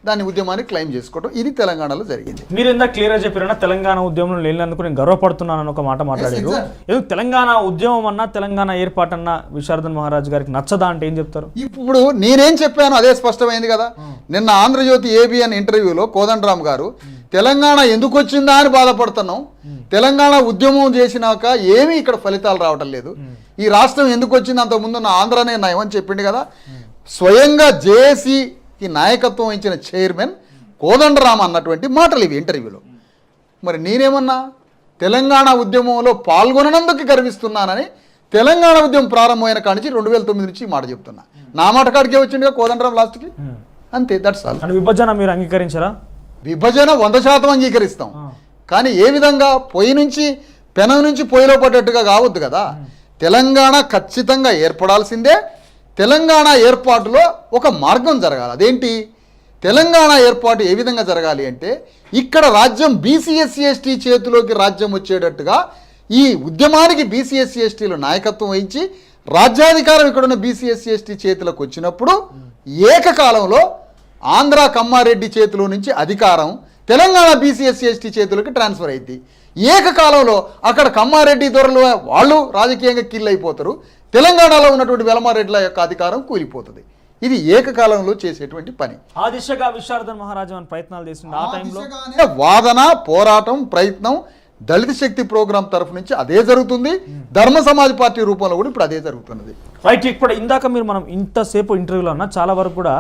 దాని ఉద్యమాన్ని క్లెయిమ్ చేసుకోవడం, ఇది తెలంగాణలో జరిగింది. మీరు ఎంత క్లియర్గా చెప్పారన్నా తెలంగాణ ఉద్యమంలో లేనందుకు నేను గర్వపడుతున్నానని ఒక మాట మాట్లాడారు. ఎందుకు తెలంగాణ ఉద్యమం అన్నా తెలంగాణ ఏర్పాటన్నా విశారదన్ మహారాజ్ గారికి నచ్చదా అంటే ఏం చెప్తారు? ఇప్పుడు నేనేం చెప్పాను అదే స్పష్టమైంది కదా. నిన్న ఆంధ్రజ్యోతి ఏబిఎన్ ఇంటర్వ్యూలో కోదండరామ్ గారు తెలంగాణ ఎందుకు వచ్చిందా అని బాధపడుతున్నాం, తెలంగాణ ఉద్యమం చేసినాక ఏమీ ఇక్కడ ఫలితాలు రావటం లేదు, ఈ రాష్ట్రం ఎందుకు వచ్చింది, అంతకుముందు నా ఆంధ్రనే నయమని చెప్పిండు కదా. స్వయంగా జేఏసీకి నాయకత్వం వహించిన చైర్మన్ కోదండరామ్ అన్నటువంటి మాటలు ఇవి ఇంటర్వ్యూలో. మరి నేనేమన్నా తెలంగాణ ఉద్యమంలో పాల్గొననందుకు గర్విస్తున్నానని తెలంగాణ ఉద్యమం ప్రారంభమైన కాడి నుంచి 2009 నుంచి మాట చెప్తున్నా. నా మాట కాడికే వచ్చిందిగా కోదండరామ్ లాస్ట్కి, అంతే. That's all. విభజన మీరు అంగీకరించారా? విభజన 100% అంగీకరిస్తాం. కానీ ఏ విధంగా పొయ్యి నుంచి పెనం నుంచి పొయ్యిలో పడ్డట్టుగా కావద్దు కదా. తెలంగాణ ఖచ్చితంగా ఏర్పడాల్సిందే. తెలంగాణ ఏర్పాటులో ఒక మార్గం జరగాలి. అదేంటి? తెలంగాణ ఏర్పాటు ఏ విధంగా జరగాలి అంటే ఇక్కడ రాజ్యం బీసీ ఎస్సీ ఎస్టీ చేతిలోకి రాజ్యం వచ్చేటట్టుగా ఈ ఉద్యమానికి బీసీ ఎస్సీ ఎస్టీలు నాయకత్వం వహించి రాజ్యాధికారం ఇక్కడున్న బీసీ ఎస్సీ ఎస్టీ చేతులకు వచ్చినప్పుడు ఏకకాలంలో ఆంధ్ర కమ్మారెడ్డి చేతిలో నుంచి అధికారం తెలంగాణ బీసీ ఎస్సీ ఎస్టీ చేతులకు ట్రాన్స్ఫర్ అయింది. ఏకకాలంలో అక్కడ కమ్మారెడ్డి దొరలు వాళ్ళు రాజకీయంగా కిల్ అయిపోతారు, తెలంగాణలో ఉన్నటువంటి వెలమారెడ్ల యొక్క అధికారం కూలిపోతుంది. ఇది ఏకకాలంలో చేసేటువంటి పని. ఆ దిశగా విశారదన్ మహారాజు అని ప్రయత్నాలు చేసిండు. ఆ టైంలో వాదన, పోరాటం, ప్రయత్నం దళిత శక్తి ప్రోగ్రాం తరఫు నుంచి అదే జరుగుతుంది. ధర్మ సమాజ్ పార్టీ రూపంలో కూడా ఇప్పుడు అదే జరుగుతున్నది. రైట్. ఇప్పుడు ఇందాక మనం ఇంతసేపు ఇంటర్వ్యూలో ఉన్నా చాలా వరకు కూడా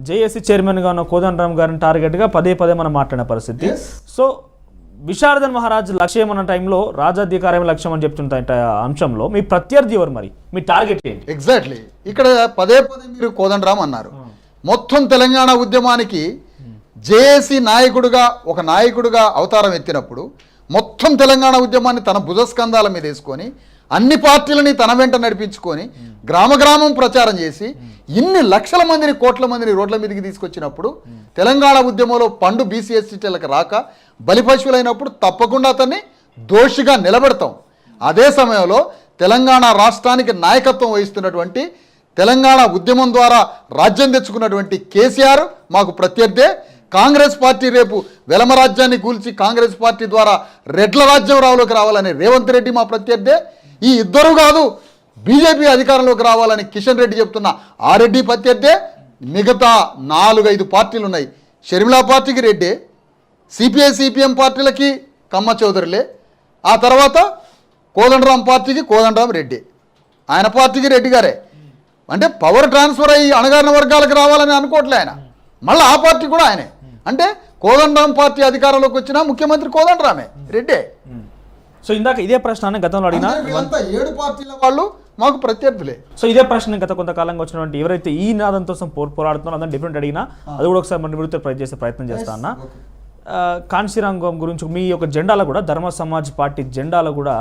జేఏసీ చైర్మన్గా ఉన్న కోదండరామ్ గారిని టార్గెట్గా పదే మనం మాట్లాడిన పరిస్థితి. సో విశారదన్ మహారాజ్ లక్ష్యం అన్న టైంలో రాజాధికారమే లక్ష్యం అని చెప్తున్న అంశంలో మీ ప్రత్యర్థి ఎవరు, మరి మీ టార్గెట్ ఏంటి? ఎగ్జాక్ట్లీ ఇక్కడ పదే మీరు కోదండరామ్ అన్నారు. మొత్తం తెలంగాణ ఉద్యమానికి జేఏసీ ఒక నాయకుడుగా అవతారం ఎత్తినప్పుడు మొత్తం తెలంగాణ ఉద్యమాన్ని తన భుజస్కంధాల మీద వేసుకొని అన్ని పార్టీలని తన వెంట నడిపించుకొని గ్రామం ప్రచారం చేసి ఇన్ని లక్షల మందిని, కోట్ల మందిని రోడ్ల మీదకి తీసుకొచ్చినప్పుడు తెలంగాణ ఉద్యమంలో పండు బీసీ ఎస్టీలకు రాక బలిపశువులైనప్పుడు తప్పకుండా అతన్ని దోషిగా నిలబెడతాం. అదే సమయంలో తెలంగాణ రాష్ట్రానికి నాయకత్వం వహిస్తున్నటువంటి, తెలంగాణ ఉద్యమం ద్వారా రాజ్యం తెచ్చుకున్నటువంటి కేసీఆర్ మాకు ప్రత్యర్థే. కాంగ్రెస్ పార్టీ రేపు వెలమ రాజ్యాన్ని కూల్చి కాంగ్రెస్ పార్టీ ద్వారా రెడ్ల రాజ్యం రావాలని రేవంత్ రెడ్డి మా ప్రత్యర్థే. ఈ ఇద్దరు కాదు, బీజేపీ అధికారంలోకి రావాలని కిషన్ రెడ్డి చెప్తున్న ఆ రెడ్డి ప్రత్యర్థే. మిగతా 4-5 పార్టీలు ఉన్నాయి. షర్మిలా పార్టీకి రెడ్డే, సిపిఐ సిపిఎం పార్టీలకి కమ్మ చౌదరిలే, ఆ తర్వాత కోదండరాం పార్టీకి కోదండరాం రెడ్డి, ఆయన పార్టీకి రెడ్డి గారే. అంటే పవర్ ట్రాన్స్ఫర్ అయ్యి అణగారిన వర్గాలకు రావాలని అనుకోవట్లే ఆయన. మళ్ళీ ఆ పార్టీ కూడా ఆయనే. అంటే కోదండరాం పార్టీ అధికారంలోకి వచ్చినా ముఖ్యమంత్రి కోదండరామే, రెడ్డే. సో ఇందాక ఇదే ప్రశ్న గతంలో అడిగినా 7 పార్టీల వాళ్ళు మాకు ప్రత్యర్థులే. సో ఇదే ప్రశ్న గత కొంతకాలంగా వచ్చినటువంటి ఎవరైతే ఈ నాదంతో పోరాడుతున్నారో అదని డిఫరెంట్ అడిగినా అది కూడా ఒకసారి మన నివృత్తి చేసే ప్రయత్నం చేస్తా అన్న. కాన్షీరామ్ గురించి మీ యొక్క జెండాలో కూడా ధర్మ సమాజ్ పార్టీ జెండాలో కూడా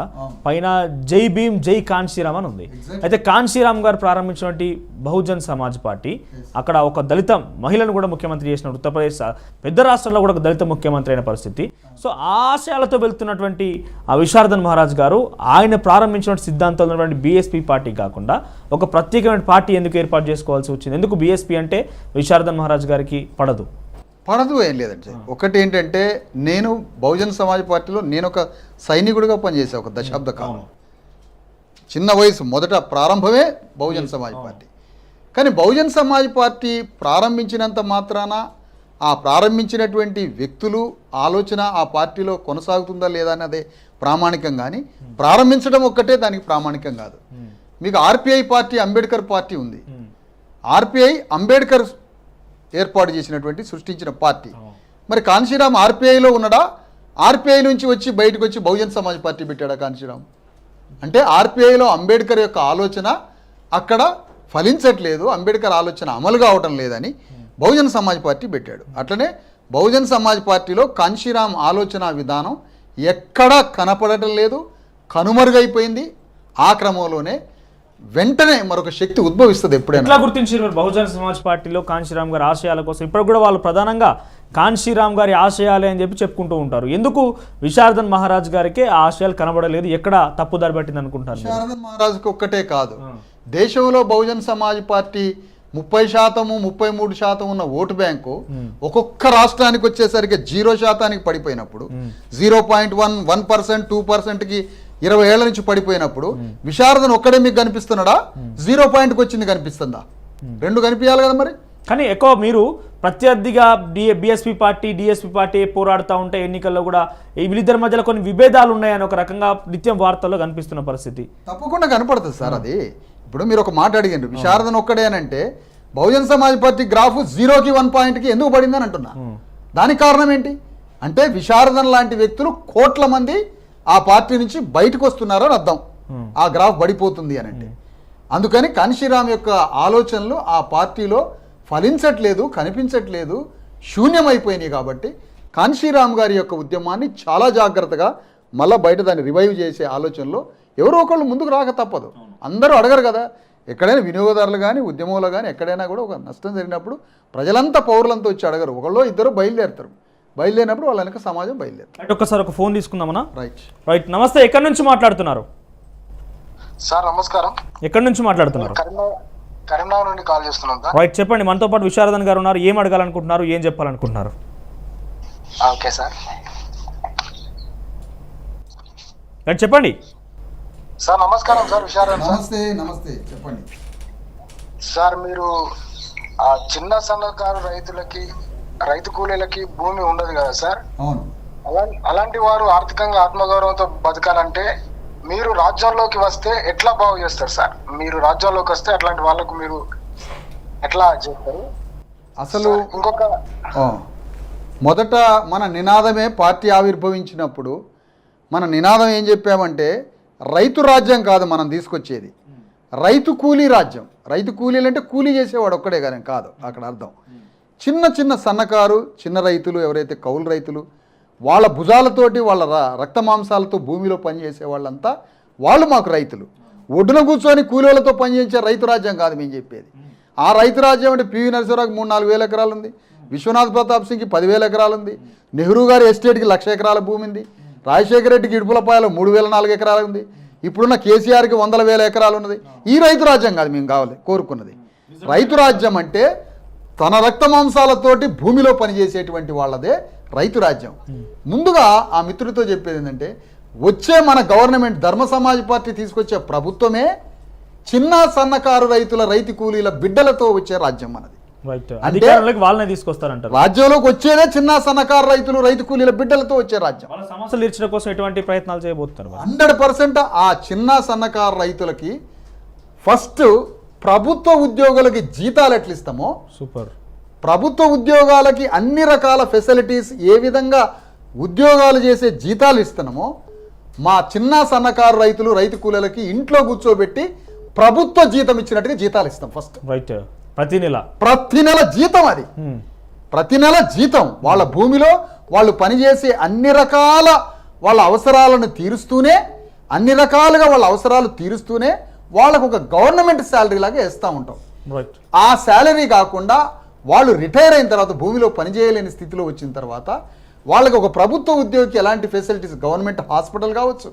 పైన జై భీమ్ జై కాన్షీరామ్ అని ఉంది. అయితే కాన్షీరామ్ గారు ప్రారంభించినటువంటి బహుజన్ సమాజ్ పార్టీ అక్కడ ఒక దళిత మహిళను కూడా ముఖ్యమంత్రి చేసిన ఉత్తరప్రదేశ్ పెద్ద రాష్ట్రంలో కూడా ఒక దళిత ముఖ్యమంత్రి అయిన పరిస్థితి. సో ఆ ఆశయాలతో వెళ్తున్నటువంటి ఆ విశారదన్ మహారాజ్ గారు ఆయన ప్రారంభించిన సిద్ధాంతాలు ఉన్నటువంటి బీఎస్పీ పార్టీ కాకుండా ఒక ప్రత్యేకమైన పార్టీ ఎందుకు ఏర్పాటు చేసుకోవాల్సి వచ్చింది? ఎందుకు బీఎస్పీ అంటే విశారదన్ మహారాజ్ గారికి పడదు ఏం లేదంటే, ఒకటి ఏంటంటే నేను బహుజన్ సమాజ్ పార్టీలో నేను ఒక సైనికుడిగా పనిచేసా ఒక దశాబ్ద కాలం. చిన్న వయసు మొదట ప్రారంభమే బహుజన్ సమాజ్ పార్టీ. కానీ బహుజన్ సమాజ్ పార్టీ ప్రారంభించినంత మాత్రాన ఆ ప్రారంభించినటువంటి వ్యక్తులు ఆలోచన ఆ పార్టీలో కొనసాగుతుందా లేదా అన్నదే ప్రామాణికం. కానీ ప్రారంభించడం ఒక్కటే దానికి ప్రామాణికం కాదు. మీకు ఆర్పిఐ పార్టీ, అంబేద్కర్ పార్టీ ఉంది. ఆర్పిఐ అంబేద్కర్ ఏర్పాటు చేసినటువంటి సృష్టించిన పార్టీ. మరి కాన్షీరామ్ ఆర్పిఐలో ఉన్నాడా? ఆర్పిఐ నుంచి వచ్చి బయటకు వచ్చి బహుజన్ సమాజ్ పార్టీ పెట్టాడా కాన్షీరామ్? అంటే ఆర్పిఐలో అంబేద్కర్ యొక్క ఆలోచన అక్కడ ఫలించట్లేదు, అంబేద్కర్ ఆలోచన అమలు కావటం లేదని బహుజన్ సమాజ్ పార్టీ పెట్టాడు. అట్లనే బహుజన్ సమాజ్ పార్టీలో కాన్షీరామ్ ఆలోచన విధానం ఎక్కడా కనపడటం లేదు, కనుమరుగైపోయింది. ఆ క్రమంలోనే వెంటనే మరొక శక్తి ఉద్భవిస్తుంది. ఎప్పుడైనా ఎట్లా గుర్తించారు బహుజన సమాజ్ పార్టీలో కాన్షీరామ్ గారి ఆశయాల కోసం? ఇప్పుడు కూడా వాళ్ళు ప్రధానంగా కాన్షీరామ్ గారి ఆశయాలే అని చెప్పుకుంటూ ఉంటారు. ఎందుకు విశారదన్ మహారాజ్ గారికి ఆ ఆశయాలు కనబడలేదు? ఎక్కడ తప్పుదారి పట్టింది అనుకుంటారు? విశారదన్ మహారాజ్కి ఒక్కటే కాదు, దేశంలో బహుజన్ సమాజ్ పార్టీ 30%, 33% ఉన్న ఓటు బ్యాంకు ఒక్కొక్క రాష్ట్రానికి వచ్చేసరికి 0% పడిపోయినప్పుడు, 0.1%, 2%కి 20 ఏళ్ల నుంచి పడిపోయినప్పుడు విశారదన్ ఒక్కడే మీకు కనిపిస్తున్నాడా? 0 వచ్చింది కనిపిస్తుందా? 2 కనిపించాలి కదా మరి. కానీ ఎక్కువ మీరు ప్రత్యర్థిగా బీఎస్పీ పార్టీ, డిఎస్పీ పార్టీ పోరాడుతూ ఉంటే ఎన్నికల్లో కూడా వీళ్ళిద్దరి మధ్యలో కొన్ని విభేదాలు ఉన్నాయని ఒక రకంగా నిత్యం వార్తల్లో కనిపిస్తున్న పరిస్థితి తప్పకుండా కనపడుతుంది సార్. అది ఇప్పుడు మీరు ఒక మాట అడిగారు, విశారదన్ ఒక్కడేనంటే బహుజన్ సమాజ్ పార్టీ గ్రాఫ్ 0కి 1 ఎందుకు పడిందని అంటున్నా. దానికి కారణం ఏంటి అంటే విశారదన్ లాంటి వ్యక్తులు కోట్ల మంది ఆ పార్టీ నుంచి బయటకు వస్తున్నారో అని అర్థం. ఆ గ్రాఫ్ పడిపోతుంది అని అంటే అందుకని కాన్షీరామ్ యొక్క ఆలోచనలు ఆ పార్టీలో ఫలించట్లేదు, కనిపించట్లేదు, శూన్యమైపోయినాయి. కాబట్టి కాన్షీరామ్ గారి యొక్క ఉద్యమాన్ని చాలా జాగ్రత్తగా మళ్ళీ బయట దాన్ని రివైవ్ చేసే ఆలోచనలో ఎవరో ఒకళ్ళు ముందుకు రాక తప్పదు. అందరూ అడగరు కదా. ఎక్కడైనా వినియోగదారులు కానీ ఉద్యమంలో కానీ ఎక్కడైనా కూడా ఒక నష్టం జరిగినప్పుడు ప్రజలంతా పౌరులంతా వచ్చి అడగరు, ఒకళ్ళు ఇద్దరు బయలుదేరుతారు. బయలుదేరినప్పుడు వాళ్ళ వెనక సమాజం బయలుదేరు. అంటే ఒక్కసారి ఒక ఫోన్ తీసుకుందామన్నా. రైట్. నమస్తే, ఎక్కడి నుంచి మాట్లాడుతున్నారు? సార్ నమస్కారం. ఎక్కడి నుంచి మాట్లాడుతున్నారు? కరీంనగర్ నుండి కాల్ చేస్తున్నాం సార్. రైట్, చెప్పండి. మనతో పాటు విశారదన్ గారు ఉన్నారు. ఏం అడగాలనుకుంటున్నారు, ఏం చెప్పాలనుకుంటున్నారు? Okay sir. రైట్, చెప్పండి సార్. నమస్కారం సార్. విశారదన్ సార్. నమస్తే చెప్పండి సార్, మీరు చిన్న సన్నకారు రైతు కూలీలకి భూమి ఉండదు కదా సార్. అవును. అలాంటి వారు ఆర్థికంగా ఆత్మగౌరవంతో బతకాలంటే మీరు రాజ్యంలోకి వస్తే ఎట్లా బాగు చేస్తారు సార్? మీరు రాజ్యంలోకి వస్తే అట్లాంటి వాళ్ళకు మీరు ఎట్లా చేస్తారు? అసలు ఇంకొక మొదట మన నినాదమే పార్టీ ఆవిర్భవించినప్పుడు మన నినాదం ఏం చెప్పామంటే రైతు రాజ్యం కాదు మనం తీసుకొచ్చేది, రైతు కూలీ రాజ్యం. రైతు కూలీలు అంటే కూలీ చేసేవాడు ఒక్కడే కానీ కాదు అక్కడ అర్థం. చిన్న చిన్న సన్నకారు చిన్న రైతులు ఎవరైతే కౌలు రైతులు వాళ్ళ భుజాలతోటి వాళ్ళ రక్త మాంసాలతో భూమిలో పనిచేసే వాళ్ళంతా వాళ్ళు మాకు రైతులు. ఒడ్డున కూర్చొని కూలీలతో పనిచేసే రైతు రాజ్యం కాదు మేము చెప్పేది. ఆ రైతు రాజ్యం అంటే పివి నరసింహరావుకి 3-4 వేల ఎకరాలు ఉంది, విశ్వనాథ్ ప్రతాప్ సింగ్కి 10,000 ఎకరాలు ఉంది, నెహ్రూ గారి ఎస్టేట్కి 1,00,000 ఎకరాల భూమి ఉంది, రాజశేఖర రెడ్డికి ఇడుపులపాయలో 3,004 ఎకరాలు ఉంది, ఇప్పుడున్న కేసీఆర్కి 100,000 ఎకరాలు ఉన్నది. ఈ రైతు రాజ్యం కాదు మేము కావాలి కోరుకున్నది. రైతు రాజ్యం అంటే తన రక్త మాంసాలతోటి భూమిలో పనిచేసేటువంటి వాళ్ళదే రైతు రాజ్యం. ముందుగా ఆ మిత్రుడితో చెప్పేది ఏంటంటే వచ్చే మన గవర్నమెంట్ ధర్మ సమాజ్ పార్టీ తీసుకొచ్చే ప్రభుత్వమే చిన్న సన్నకారు రైతుల రైతు కూలీల బిడ్డలతో వచ్చే రాజ్యం మనది. వాళ్ళనే తీసుకొస్తారంటారు. రాజ్యంలోకి వచ్చేదే చిన్న సన్నకారు రైతులు రైతు కూలీల బిడ్డలతో వచ్చే రాజ్యం. వాళ్ళ సమస్యలు తీర్చడం కోసం ఎటువంటి ప్రయత్నాలు చేయబోతున్నారు? 100% ఆ చిన్న సన్నకారు రైతులకి ఫస్ట్ ప్రభుత్వ ఉద్యోగులకి జీతాలు ఎట్లా ఇస్తామో సూపర్, ప్రభుత్వ ఉద్యోగాలకి అన్ని రకాల ఫెసిలిటీస్ ఏ విధంగా ఉద్యోగాలు చేసే జీతాలు ఇస్తున్నామో మా చిన్న సన్నకారు రైతులు రైతు కూలీలకి ఇంట్లో కూర్చోబెట్టి ప్రభుత్వ జీతం ఇచ్చినట్టుగా జీతాలు ఇస్తాం ఫస్ట్. రైట్, ప్రతి నెల జీతం. అది ప్రతి నెల జీతం వాళ్ళ భూమిలో వాళ్ళు పనిచేసే అన్ని రకాల వాళ్ళ అవసరాలను తీరుస్తూనే అన్ని రకాలుగా వాళ్ళ అవసరాలు తీరుస్తూనే వాళ్ళకు ఒక గవర్నమెంట్ శాలరీ లాగా ఇస్తూ ఉంటాం. ఆ శాలరీ కాకుండా వాళ్ళు రిటైర్ అయిన తర్వాత భూమిలో పనిచేయలేని స్థితిలో వచ్చిన తర్వాత వాళ్ళకి ఒక ప్రభుత్వ ఉద్యోగికి ఎలాంటి ఫెసిలిటీస్, గవర్నమెంట్ హాస్పిటల్ కావచ్చు,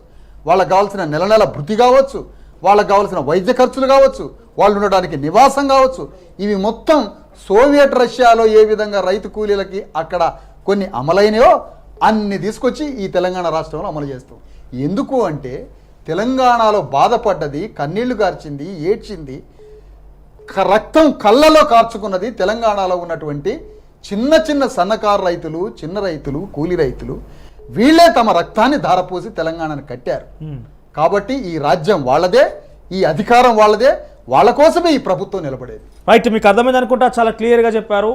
వాళ్ళకి కావాల్సిన నెల భృతి కావచ్చు, వాళ్ళకి కావాల్సిన వైద్య ఖర్చులు కావచ్చు, వాళ్ళు ఉండడానికి నివాసం కావచ్చు, ఇవి మొత్తం సోవియట్ రష్యాలో ఏ విధంగా రైతు కూలీలకి అక్కడ కొన్ని అమలైనయో అన్ని తీసుకొచ్చి ఈ తెలంగాణ రాష్ట్రంలో అమలు చేస్తాం. ఎందుకు అంటే తెలంగాణలో బాధపడ్డది, కన్నీళ్లు గార్చింది, ఏడ్చింది, రక్తం కళ్ళలో కార్చుకున్నది తెలంగాణలో ఉన్నటువంటి చిన్న చిన్న సన్నకారు రైతులు, చిన్న రైతులు, కూలీ రైతులు. వీళ్ళే తమ రక్తాన్ని ధారపోసి తెలంగాణను కట్టారు. కాబట్టి ఈ రాజ్యం వాళ్ళదే, ఈ అధికారం వాళ్ళదే, వాళ్ళ కోసమే ఈ ప్రభుత్వం నిలబడేది. రైట్, మీకు అర్థమైంది అనుకుంటా. చాలా క్లియర్గా చెప్పారు.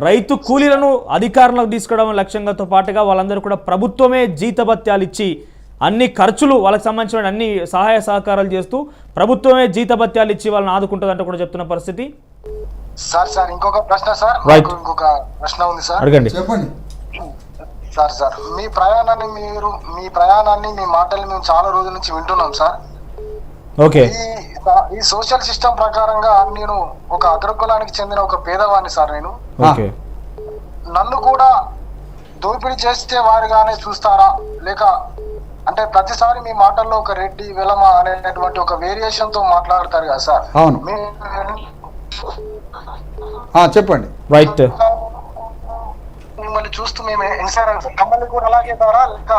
రైతు కూలీలను అధికారంలోకి తీసుకురావడం లక్ష్యంతో పాటుగా వాళ్ళందరూ కూడా ప్రభుత్వమే జీతభత్యాలు ఇచ్చి అన్ని ఖర్చులు వాళ్ళకి సంబంధించిన అన్ని సహాయ సహకారాలు చేస్తూ ప్రభుత్వమే జీతభత్యాలు ఇచ్చి వాళ్ళని ఆదుకుంటుందంటే కూడా చెప్తున్న పరిస్థితి. సార్ ఇంకొక ప్రశ్న సార్. ఇంకొక ప్రశ్న ఉంది సార్. అడగండి. చెప్పండి సార్ మీ ప్రయాణాన్ని మీ మాటల్ని మేము చాలా రోజుల నుంచి వింటున్నాం సార్. ఓకే. ఈ సోషల్ సిస్టమ్ ప్రకారంగా నేను ఒక అగ్రకులానికి చెందిన ఒక పేదవాడిని సార్. నేను నన్ను కూడా దోపిడీ చేస్తే వారిగానే చూస్తారా, లేక అంటే ప్రతిసారి మీ మాటల్లో ఒక రెడ్డి వెలమ అనేటువంటి ఒక వేరియేషన్ తో మాట్లాడతారు కదా సార్. అవును, చెప్పండి. రైట్, మిమ్మల్ని చూస్తూ మేము మమ్మల్ని కూడా అలాగే ద్వారా లేక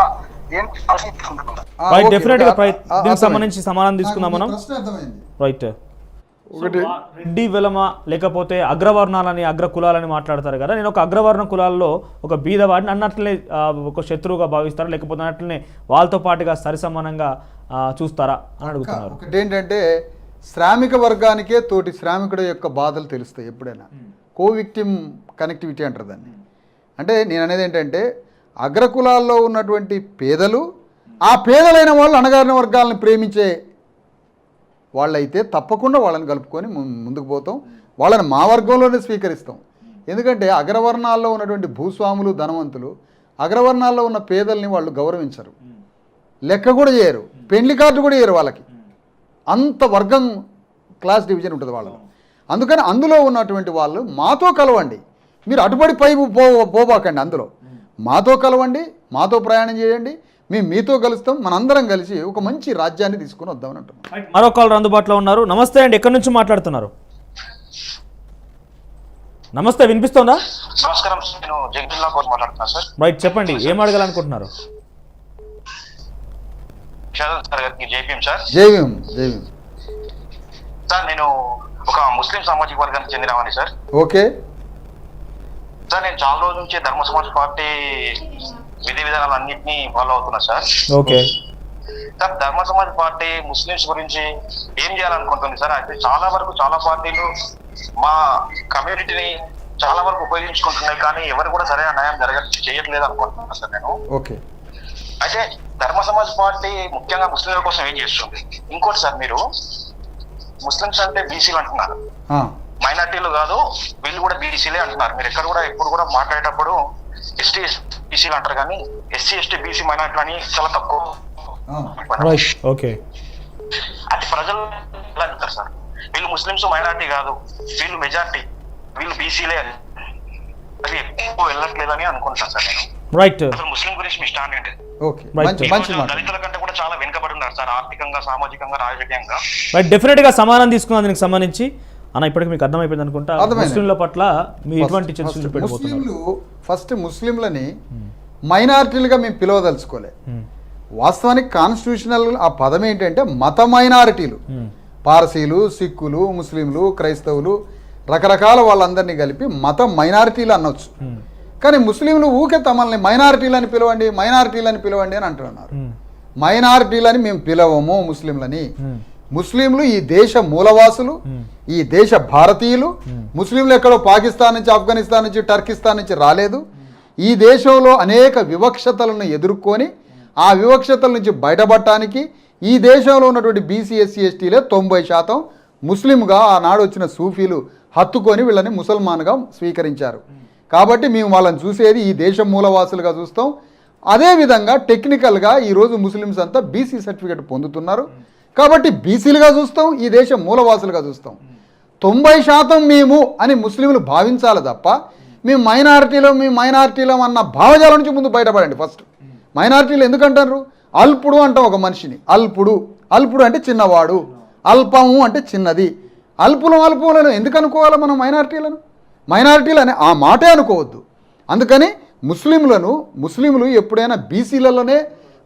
డెఫినెట్ గా దీనికి సంబంధించి సమాధానం తీసుకుందాం మనం. రైట్, రెడ్డి వెలమ లేకపోతే అగ్రవర్ణాలని అగ్ర కులాలని మాట్లాడతారు కదా. నేను ఒక అగ్రవర్ణ కులాల్లో ఒక బీదవాడిని అన్నట్లనే ఒక శత్రువుగా భావిస్తారా, లేకపోతే అన్నట్లనే వాళ్ళతో పాటుగా సరిసమానంగా చూస్తారా అని అడుగుతున్నారు. ఒకటి ఏంటంటే శ్రామిక వర్గానికే తోటి శ్రామికుడి యొక్క బాధలు తెలుస్తాయి ఎప్పుడైనా. కోవిక్టిమ్ కనెక్టివిటీ అంటారు దాన్ని. అంటే నేను అనేది ఏంటంటే అగ్రకులాల్లో ఉన్నటువంటి పేదలు, ఆ పేదలైన వాళ్ళు అణగారిన వర్గాలను ప్రేమించే వాళ్ళైతే తప్పకుండా వాళ్ళని కలుపుకొని ముందుకు పోతాం, వాళ్ళని మా వర్గంలోనే స్వీకరిస్తాం. ఎందుకంటే అగ్రవర్ణాల్లో ఉన్నటువంటి భూస్వాములు, ధనవంతులు అగ్రవర్ణాల్లో ఉన్న పేదల్ని వాళ్ళు గౌరవించరు, లెక్క కూడా చేయరు, పెండ్లి కార్డు కూడా చేయరు వాళ్ళకి. అంత వర్గం క్లాస్ డివిజన్ ఉంటుంది వాళ్ళలో. అందుకని అందులో ఉన్నటువంటి వాళ్ళు మాతో కలవండి, మీరు అటుపడి పై పోబాకండి. అందులో మాతో కలవండి, మాతో ప్రయాణం చేయండి, మేము మీతో కలుస్తాం, మనందరం కలిసి ఒక మంచి రాజ్యాన్ని తీసుకుని వద్దామని అంటున్నాం. మరో కాలర్ అందుబాటులో ఉన్నారు. నమస్తే అండి, ఎక్కడి నుంచి మాట్లాడుతున్నారు? నమస్తే, వినిపిస్తోందా? నమస్కారం, నేను జగజిల్లా కోర్ మాట్లాడుతున్నా సార్. రైట్, చెప్పండి, ఏం అడగాలనుకుంటున్నారు? జైపీఎం సార్. జైవీం సార్, నేను ఒక ముస్లిం సామాజిక వర్గానికి చెందినవాడిని సార్. ఓకే సార్, నేను చాలా రోజుల నుంచి ధర్మ సమాజ్ పార్టీ విధి విధానాలు అన్నింటినీ ఫాలో అవుతున్నా సార్. ఓకే సార్, ధర్మ సమాజ్ పార్టీ ముస్లింస్ గురించి ఏం చేయాలనుకుంటుంది సార్? అయితే చాలా వరకు చాలా పార్టీలు మా కమ్యూనిటీని చాలా వరకు ఉపయోగించుకుంటున్నాయి, కానీ ఎవరు కూడా సరైన న్యాయం చేయట్లేదు అనుకుంటున్నాను సార్ నేను. ఓకే అయితే ధర్మ సమాజ్ పార్టీ ముఖ్యంగా ముస్లింల కోసం ఏం చేస్తుంది? ఇంకోటి సార్, మీరు ముస్లింస్ అంటే బీసీలు అంటున్నారు, మైనార్టీలు కాదు, వీళ్ళు కూడా బీసీలే అంటున్నారు. మీరు ఎక్కడ కూడా ఎప్పుడు కూడా మాట్లాడేటప్పుడు ఎస్టీ బీసీలు అంటారు, కానీ ఎస్సీ ఎస్టీ బీసీ మైనార్టీలు అని చాలా తక్కువ. ఓకే, అది ప్రజలు ఎలా అంటారు సార్? వీళ్ళు ముస్లింస్ మైనార్టీ కాదు, వీళ్ళు మెజార్టీ, వీళ్ళు బీసీలే, అది ఎక్కువ వెళ్ళట్లేదని అనుకుంటాను సార్ నేను. రైట్. అసలు ముస్లిం గురించి మీ స్టాండ్ ఏంటి? దళితుల కంటే కూడా చాలా వెనుకబడి ఉన్నారు సార్, ఆర్థికంగా, సామాజికంగా, రాజకీయంగా. రైట్, డెఫినెట్ గా సమానం తీసుకున్నాం దీనికి సంబంధించి. అన్న, ఇప్పటికి మీకు అర్థమైపోయింది అనుకుంటా, ముస్లింల పట్ల మీ ఎటువంటి చర్చలు పెట్టబోతున్నారు? ఫస్ట్ ముస్లింలని మైనారిటీలుగా మేము పిలవదలుచుకోలే. వాస్తవానికి కాన్స్టిట్యూషనల్ ఆ పదం ఏంటంటే మత మైనారిటీలు, పార్సీలు, సిక్కులు, ముస్లింలు, క్రైస్తవులు, రకరకాల వాళ్ళందరినీ కలిపి మత మైనారిటీలు అనొచ్చు. కానీ ముస్లింలు ఊకే తమల్ని మైనారిటీలని పిలవండి, మైనారిటీలని పిలవండి అని అంటున్నారు. మైనారిటీలని మేము పిలవము ముస్లింలని. ముస్లింలు ఈ దేశ మూలవాసులు, ఈ దేశ భారతీయులు. ముస్లింలు ఎక్కడో పాకిస్తాన్ నుంచి, ఆఫ్ఘనిస్తాన్ నుంచి, టర్కిస్తాన్ నుంచి రాలేదు. ఈ దేశంలో అనేక వివక్షతలను ఎదుర్కొని ఆ వివక్షతల నుంచి బయటపడటానికి ఈ దేశంలో ఉన్నటువంటి బీసీ ఎస్సీ ఎస్టీలే 90% ముస్లింగా ఆనాడు వచ్చిన సూఫీలు హత్తుకొని వీళ్ళని ముసల్మాన్గా స్వీకరించారు. కాబట్టి మేము వాళ్ళని చూసేది ఈ దేశ మూలవాసులుగా చూస్తాం. అదేవిధంగా టెక్నికల్గా ఈరోజు ముస్లిమ్స్ అంతా బీసీ సర్టిఫికేట్ పొందుతున్నారు. కాబట్టి బీసీలుగా చూస్తాం, ఈ దేశ మూలవాసులుగా చూస్తాం. 90% మేము అని ముస్లింలు భావించాలి తప్ప మేము మైనారిటీలో అన్న భావజాలం నుంచి ముందు బయటపడండి. ఫస్ట్ మైనారిటీలు ఎందుకంటారు? అల్పుడు అంటాం ఒక మనిషిని. అల్పుడు అంటే చిన్నవాడు, అల్పము అంటే చిన్నది. అల్పులను ఎందుకు అనుకోవాలి మనం? మైనారిటీలు అని ఆ మాటే అనుకోవద్దు. అందుకని ముస్లింలు ఎప్పుడైనా బీసీలలోనే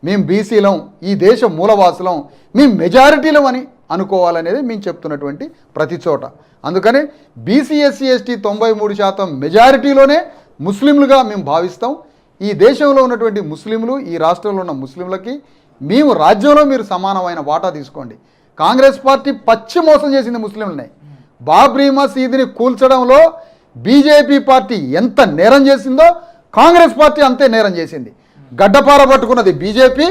మేము బీసీలం, ఈ దేశ మూలవాసులం, మేము మెజారిటీలం అని అనుకోవాలనేది మేము చెప్తున్నటువంటి ప్రతి చోట. అందుకని బీసీ ఎస్సీ ఎస్టీ 93% మెజారిటీలోనే ముస్లింలుగా మేము భావిస్తాం. ఈ దేశంలో ఉన్నటువంటి ముస్లింలు, ఈ రాష్ట్రంలో ఉన్న ముస్లింలకి మేము రాజ్యంలో మీరు సమానమైన వాటా తీసుకోండి. కాంగ్రెస్ పార్టీ పచ్చి మోసం చేసింది ముస్లింలని. బాబ్రీ మసీదుని కూల్చడంలో బీజేపీ పార్టీ ఎంత నేరం చేసిందో కాంగ్రెస్ పార్టీ అంతే నేరం చేసింది. గడ్డపార పట్టుకున్నది బీజేపీ,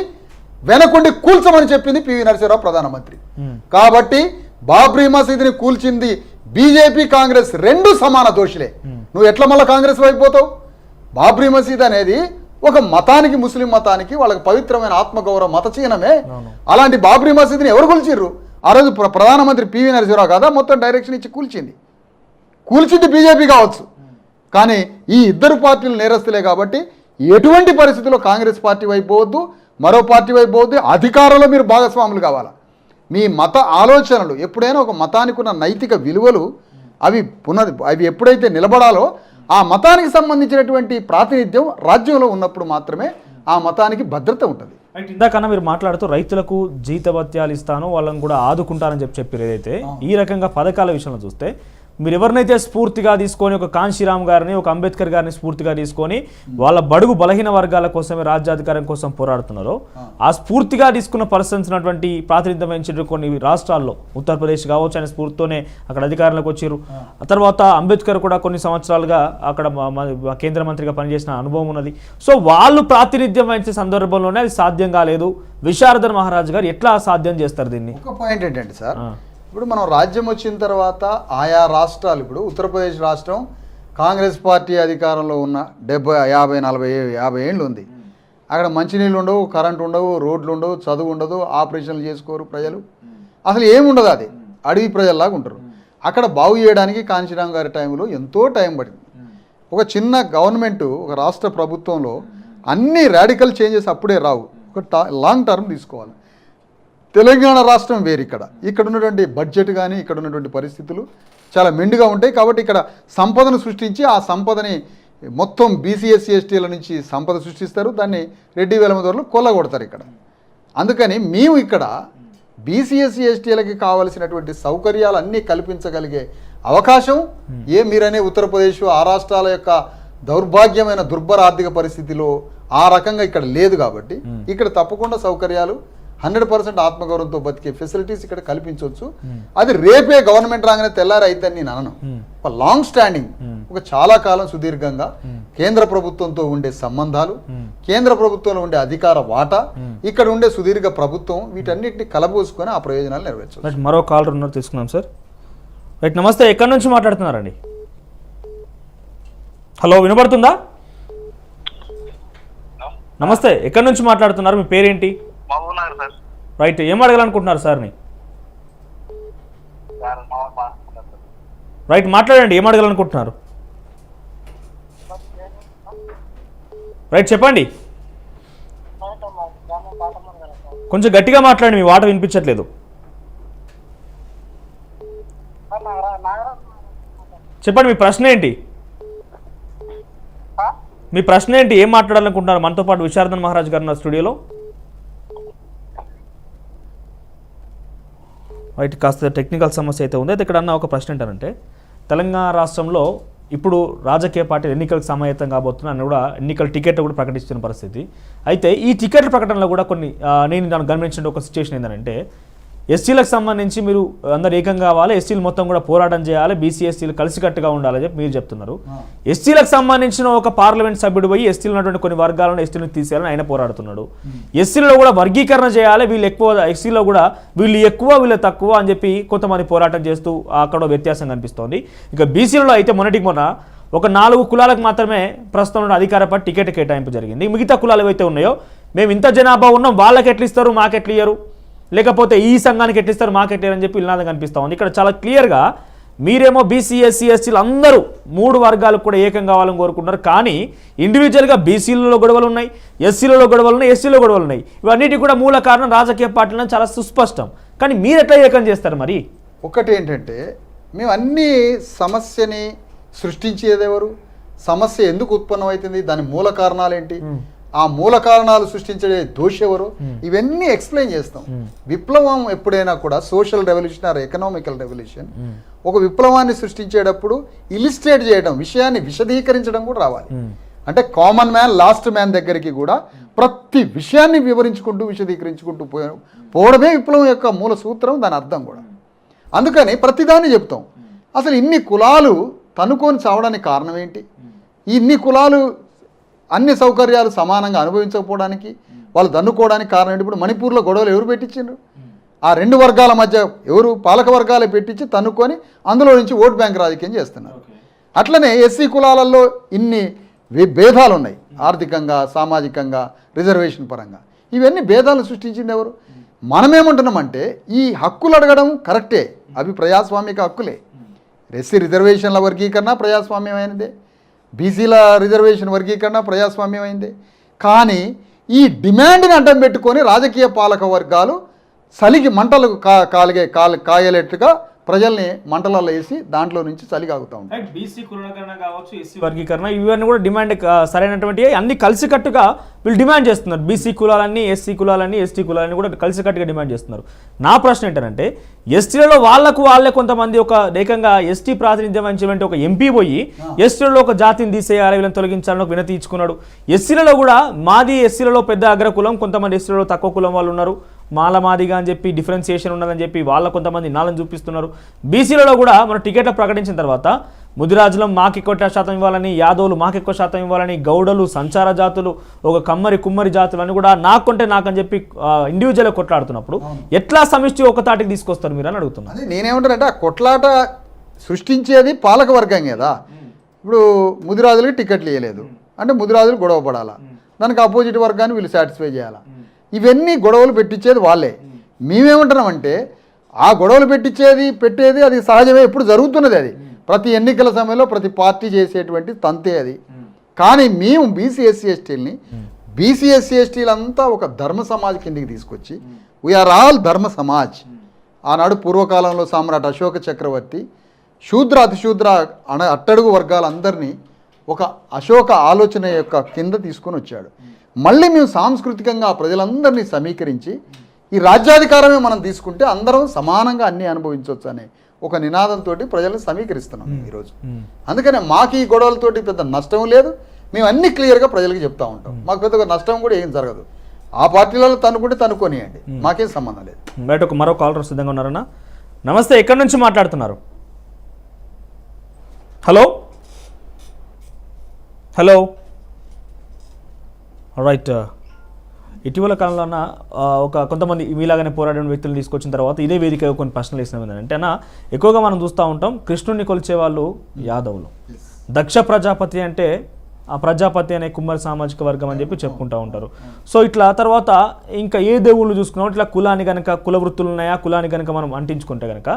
వెనకుండి కూల్చమని చెప్పింది పివి నరసింహరావు ప్రధానమంత్రి. కాబట్టి బాబ్రీ మసీదుని కూల్చింది బీజేపీ, కాంగ్రెస్ రెండు సమాన దోషులే. నువ్వు ఎట్లా మళ్ళీ కాంగ్రెస్ వైపు పోతావు? బాబ్రీ మసీద్ అనేది ఒక మతానికి, ముస్లిం మతానికి వాళ్ళకి పవిత్రమైన ఆత్మగౌరవ మత చిహ్నమే. అలాంటి బాబ్రీ మసీదుని ఎవరు కూల్చిర్రు? ఆ రోజు ప్రధానమంత్రి పివి నరసింహరావు కదా మొత్తం డైరెక్షన్ ఇచ్చి కూల్చింది బీజేపీ కావచ్చు. కానీ ఈ ఇద్దరు పార్టీలు నేరస్తులే. కాబట్టి ఎటువంటి పరిస్థితుల్లో కాంగ్రెస్ పార్టీ వైపు పోవద్దు, మరో పార్టీ వైపు పోవద్దు. అధికారంలో మీరు భాగస్వాములు కావాలా. మీ మత ఆలోచనలు ఎప్పుడైనా ఒక మతానికి ఉన్న నైతిక విలువలు అవి ఎప్పుడైతే నిలబడాలో ఆ మతానికి సంబంధించినటువంటి ప్రాతినిధ్యం రాజ్యంలో ఉన్నప్పుడు మాత్రమే ఆ మతానికి భద్రత ఉంటుంది. ఇందాకన్నా మీరు మాట్లాడుతూ రైతులకు జీతభత్యాలు ఇస్తాను, వాళ్ళని కూడా ఆదుకుంటానని చెప్పారు. ఏదైతే ఈ రకంగా పథకాల విషయంలో చూస్తే మీరు ఎవరినైతే స్ఫూర్తిగా తీసుకొని ఒక కాంశీరామ్ గారిని, ఒక అంబేద్కర్ గారిని స్ఫూర్తిగా తీసుకొని వాళ్ళ బడుగు బలహీన వర్గాల కోసమే రాజ్యాధికారం కోసం పోరాడుతున్నారో, ఆ స్ఫూర్తిగా తీసుకున్న పర్సన్స్ ఉన్నటువంటి ప్రాతినిధ్యం వహించిన కొన్ని రాష్ట్రాల్లో, ఉత్తరప్రదేశ్ కావచ్చు, ఆయన స్ఫూర్తితోనే అక్కడ అధికారంలోకి వచ్చారు. ఆ తర్వాత అంబేద్కర్ కూడా కొన్ని సంవత్సరాలుగా అక్కడ కేంద్ర మంత్రిగా పనిచేసిన అనుభవం ఉన్నది. సో వాళ్ళు ప్రాతినిధ్యం వహించే సందర్భంలోనే అది సాధ్యం కాలేదు. విశారదన్ మహారాజ్ గారు ఎట్లా సాధ్యం చేస్తారు దీన్ని? ఒక పాయింట్ ఏంటంటే సార్, ఇప్పుడు మనం రాజ్యం వచ్చిన తర్వాత ఆయా రాష్ట్రాలు, ఇప్పుడు ఉత్తరప్రదేశ్ రాష్ట్రం కాంగ్రెస్ పార్టీ అధికారంలో ఉన్న 50 ఏళ్ళు ఉంది. అక్కడ మంచినీళ్ళు ఉండవు, కరెంటు ఉండవు, రోడ్లు ఉండవు, చదువు ఉండదు, ఆపరేషన్లు చేసుకోరు ప్రజలు, అసలు ఏముండదు. అది అడవి ప్రజల్లాగా ఉంటారు. అక్కడ బాగు చేయడానికి కాంశీరామ్ గారి టైంలో ఎంతో టైం పడింది. ఒక చిన్న గవర్నమెంట్, ఒక రాష్ట్ర ప్రభుత్వంలో అన్ని రాడికల్ చేంజెస్ అప్పుడే రావు, ఒక లాంగ్ టర్మ్ తీసుకోవాలి. తెలంగాణ రాష్ట్రం వేరు, ఇక్కడ ఉన్నటువంటి బడ్జెట్ కానీ ఇక్కడ ఉన్నటువంటి పరిస్థితులు చాలా మెండుగా ఉంటాయి. కాబట్టి ఇక్కడ సంపదను సృష్టించి ఆ సంపదని మొత్తం బీసీ ఎస్సీ ఎస్టీల నుంచి సంపద సృష్టిస్తారు, దాన్ని రెడ్డి వేలమదొరలు కొల్లగొడతారు ఇక్కడ. అందుకని మేము ఇక్కడ బీసీ ఎస్సీ ఎస్టీలకి కావలసినటువంటి సౌకర్యాలు అన్నీ కల్పించగలిగే అవకాశం మీరనే ఉత్తరప్రదేశ్ ఆ రాష్ట్రాల యొక్క దౌర్భాగ్యమైన దుర్భర ఆర్థిక పరిస్థితిలో ఆ రకంగా ఇక్కడ లేదు. కాబట్టి ఇక్కడ తప్పకుండా సౌకర్యాలు 100% ఆత్మగౌరవంతో బతికే ఫెసిలిటీస్ ఇక్కడ కల్పించవచ్చు. అది రేపే గవర్నమెంట్ రాగానే తెల్లారి అయితే నేను అనను. ఒక లాంగ్ స్టాండింగ్, ఒక చాలా కాలం సుదీర్ఘంగా కేంద్ర ప్రభుత్వంతో ఉండే సంబంధాలు, కేంద్ర ప్రభుత్వంలో ఉండే అధికార వాటా, ఇక్కడ ఉండే సుదీర్ఘ ప్రభుత్వం, వీటన్నిటిని కలబోసుకొని ఆ ప్రయోజనాలు నెరవేర్చవచ్చు. మరో కాలర్ ఉన్నారు, తీసుకున్నాం సార్. రైట్, నమస్తే. ఎక్కడి నుంచి మాట్లాడుతున్నారండి? హలో, వినపడుతుందా? నమస్తే, ఎక్కడి నుంచి మాట్లాడుతున్నారు? మీ పేరేంటి? రైట్, ఏం అడగాలనుకుంటున్నారు సార్ని? రైట్, మాట్లాడండి, ఏం అడగాలనుకుంటున్నారు? రైట్, చెప్పండి. కొంచెం గట్టిగా మాట్లాడండి, మీ మాట వినిపించట్లేదు. చెప్పండి, మీ ప్రశ్న ఏంటి? మీ ప్రశ్న ఏంటి? ఏం మాట్లాడాలనుకుంటున్నారు? మనతో పాటు విశారదన్ మహారాజ్ గారు ఉన్న స్టూడియోలో. రైట్, కాస్త టెక్నికల్ సమస్య అయితే ఉంది. అయితే ఇక్కడ అన్న ఒక ప్రశ్న ఏంటంటే, తెలంగాణ రాష్ట్రంలో ఇప్పుడు రాజకీయ పార్టీలు ఎన్నికలకు సమాయత్తం కాబోతున్నా అని కూడా ఎన్నికల టికెట్లు కూడా ప్రకటిస్తున్న పరిస్థితి. అయితే ఈ టికెట్ల ప్రకటనలో కూడా కొన్ని నేను గమనించిన ఒక సిచ్యువేషన్ ఏంటంటే, ఎస్సీలకు సంబంధించి మీరు అందరు ఏకం కావాలి, ఎస్సీలు మొత్తం కూడా పోరాటం చేయాలి, బీసీ ఎస్సీలు కలిసికట్టుగా ఉండాలని చెప్పి మీరు చెప్తున్నారు. ఎస్సీలకు సంబంధించిన ఒక పార్లమెంట్ సభ్యుడు పోయి ఎస్సీలు ఉన్నటువంటి కొన్ని వర్గాలను ఎస్టీలను తీసేయాలని ఆయన పోరాడుతున్నాడు. ఎస్సీలలో కూడా వర్గీకరణ చేయాలి, వీళ్ళు ఎక్కువ, ఎస్సీలో కూడా వీళ్ళు ఎక్కువ వీళ్ళు తక్కువ అని చెప్పి కొంతమంది పోరాటం చేస్తూ అక్కడ వ్యత్యాసం కనిపిస్తోంది. ఇక బీసీలలో అయితే మొన్న ఒక 4 కులాలకు మాత్రమే ప్రస్తుతం ఉన్న అధికార పార్టీ టికెట్ కేటాయింపు జరిగింది. మిగతా కులాలు ఏవైతే ఉన్నాయో, మేము ఇంత జనాభా ఉన్నాం, వాళ్ళకి ఎట్లు ఇస్తారు, మాకెట్లు ఇయ్యరు, లేకపోతే ఈ సంఘానికి ఎట్లిస్తారు, మాకెట్లేరు అని చెప్పి ఇలానే కనిపిస్తూ ఉంది. ఇక్కడ చాలా క్లియర్గా మీరేమో బీసీ ఎస్సీ ఎస్టీలు అందరూ 3 వర్గాలకు కూడా ఏకం కావాలని కోరుకుంటున్నారు. కానీ ఇండివిజువల్గా బీసీలలో గొడవలు ఉన్నాయి, ఎస్సీలలో గొడవలు ఉన్నాయి, ఎస్టీలో గొడవలు ఉన్నాయి. ఇవన్నిటి కూడా మూల కారణం రాజకీయ పార్టీలను చాలా సుస్పష్టం. కానీ మీరు ఎట్లా ఏకం చేస్తారు? మరి ఒకటి ఏంటంటే, మేము అన్ని సమస్యని సృష్టించేదెవరు, సమస్య ఎందుకు ఉత్పన్నమవుతుంది, దాని మూల కారణాలు ఏంటి, ఆ మూల కారణాలు సృష్టించే దోషి ఎవరు, ఇవన్నీ ఎక్స్ప్లెయిన్ చేస్తాం. విప్లవం ఎప్పుడైనా కూడా social revolution or economical revolution, ఒక విప్లవాన్ని సృష్టించేటప్పుడు ఇలిస్ట్రేట్ చేయడం, విషయాన్ని విశదీకరించడం కూడా రావాలి. అంటే కామన్ మ్యాన్ లాస్ట్ మ్యాన్ దగ్గరికి కూడా ప్రతి విషయాన్ని వివరించుకుంటూ విశదీకరించుకుంటూ పోవడమే విప్లవం యొక్క మూల సూత్రం, దాని అర్థం కూడా. అందుకని ప్రతిదాన్ని చెప్తాం. అసలు ఇన్ని కులాలు తనుకొని చావడానికి కారణం ఏంటి, ఇన్ని కులాలు అన్ని సౌకర్యాలు సమానంగా అనుభవించకపోవడానికి, వాళ్ళు దన్నుకోవడానికి కారణం ఏంటి? ఇప్పుడు మణిపూర్లో గొడవలు ఎవరు పెట్టించారు? ఆ 2 వర్గాల మధ్య ఎవరు, పాలక వర్గాలే పెట్టించి తన్నుకొని అందులో నుంచి ఓట్ బ్యాంక్ రాజకీయం చేస్తున్నారు. అట్లనే ఎస్సీ కులాలలో ఇన్ని భేదాలు ఉన్నాయి, ఆర్థికంగా, సామాజికంగా, రిజర్వేషన్ పరంగా. ఇవన్నీ భేదాలు సృష్టించింది ఎవరు? మనమేమంటున్నామంటే, ఈ హక్కులు అడగడం కరెక్టే, అవి ప్రజాస్వామిక హక్కులే. ఎస్సీ రిజర్వేషన్ల వర్గీకరణ ప్రజాస్వామ్యమైనదే, బీసీల రిజర్వేషన్ వర్గీకరణ ప్రజాస్వామ్యమైంది. కానీ ఈ డిమాండ్ని అడ్డం పెట్టుకొని రాజకీయ పాలక వర్గాలు చలికి మంటలు కాయలేట్టుగా ప్రజల్ని మంటలలో వేసి దాంట్లో నుంచి చలిగాగుతూ ఉంటాయి. బీసీ కులగణన కావచ్చు, ఎస్సీ వర్గీకరణ, ఇవన్నీ కూడా డిమాండ్ సరైనటువంటి అన్ని కలిసికట్టుగా వీళ్ళు డిమాండ్ చేస్తున్నారు. బీసీ కులాలన్నీ, ఎస్సీ కులాలన్నీ, ఎస్టీ కులాలన్నీ కూడా కలిసికట్టుగా డిమాండ్ చేస్తున్నారు. నా ప్రశ్న ఏంటంటే, ఎస్టీలలో వాళ్ళే కొంతమంది ఒక ఏకంగా ఎస్టీ ప్రాతినిధ్యం వహించేటువంటి ఒక ఎంపీ పోయి ఎస్టీలలో ఒక జాతిని తీసేయాలి, వీళ్ళని తొలగించాలని ఒక వినతి ఇచ్చుకున్నాడు. ఎస్సీలలో కూడా మాది ఎస్సీలలో పెద్ద అగ్రకులం, కొంతమంది ఎస్టీలలో తక్కువ కులం వాళ్ళు ఉన్నారు, మాలమాదిగా అని చెప్పి డిఫరెన్సియేషన్ ఉన్నదని చెప్పి వాళ్ళ కొంతమంది నాలను చూపిస్తున్నారు. బీసీలలో కూడా మన టికెట్లు ప్రకటించిన తర్వాత ముదిరాజులం మాకు ఎక్కువ శాతం ఇవ్వాలని, యాదవులు మాకు ఎక్కువ శాతం ఇవ్వాలని, గౌడలు, సంచార జాతులు, ఒక కమ్మరి కుమ్మరి జాతులు అని కూడా నాకుంటే నాకని చెప్పి ఇండివిజువల్గా కొట్లాడుతున్నప్పుడు ఎట్లా సమిష్టి ఒక తాటికి తీసుకొస్తారు మీరు అని అడుగుతున్నారు. అదే నేనేమంటానంటే, ఆ కొట్లాట సృష్టించేది పాలక వర్గం కదా. ఇప్పుడు ముదిరాజులకి టికెట్లు ఇవ్వలేదు అంటే ముదిరాజులు గొడవ పడాలా, దానికి అపోజిట్ వర్గాన్ని వీళ్ళు సాటిస్ఫై చేయాలా, ఇవన్నీ గొడవలు పెట్టించేది వాళ్ళే. మేమేమంటున్నామంటే, ఆ గొడవలు పెట్టేది అది సహజమే, ఎప్పుడు జరుగుతున్నది. అది ప్రతి ఎన్నికల సమయంలో ప్రతి పార్టీ చేసేటువంటి తంతే అది. కానీ మేము బీసీ ఎస్సీ ఎస్టీలని బీసీ ఎస్సీ ఎస్టీలంతా ఒక ధర్మ సమాజ్ కిందికి తీసుకొచ్చి వీఆర్ ఆల్ ధర్మ సమాజ్. ఆనాడు పూర్వకాలంలో సామ్రాట్ అశోక చక్రవర్తి శూద్ర అతిశూద్ర అట్టడుగు వర్గాలందరినీ ఒక అశోక ఆలోచన యొక్క కింద తీసుకొని వచ్చాడు. మళ్ళీ మేము సాంస్కృతికంగా ప్రజలందరినీ సమీకరించి ఈ రాజ్యాధికారమే మనం తీసుకుంటే అందరం సమానంగా అన్నీ అనుభవించవచ్చు అనే ఒక నినాదంతో ప్రజలను సమీకరిస్తున్నాం ఈరోజు. అందుకనే మాకు ఈ గొడవలతోటి పెద్ద నష్టం లేదు. మేము అన్ని క్లియర్గా ప్రజలకు చెప్తా ఉంటాం. మాకు పెద్ద నష్టం కూడా ఏం జరగదు. ఆ పార్టీలలో తనుకుంటే తనుకొనియండి, మాకేం సంబంధం లేదు. బయట మరో కాలర్ సిద్ధంగా ఉన్నారన్నా. నమస్తే, ఎక్కడి నుంచి మాట్లాడుతున్నారు? Hello hello right. ఇటీవల కాలంలో కొంతమంది మీలాగానే పోరాడిన వ్యక్తులు తీసుకొచ్చిన తర్వాత ఇదే వేదిక కొన్ని ప్రశ్నలు వేసినాం. అంటే అన్న, ఎక్కువగా మనం చూస్తూ ఉంటాం కృష్ణుడిని కొలిచే వాళ్ళు యాదవులు, దక్ష ప్రజాపతి అంటే ఆ ప్రజాపతి అనే కుమ్మరి సామాజిక వర్గం అని చెప్పి చెప్పుకుంటూ ఉంటారు. సో ఇట్లా తర్వాత ఇంకా ఏ దేవుళ్ళు చూసుకున్నాం ఇట్లా కులాన్ని కనుక కుల వృత్తులు ఉన్నాయా, కులాన్ని కనుక మనం అంటించుకుంటే కనుక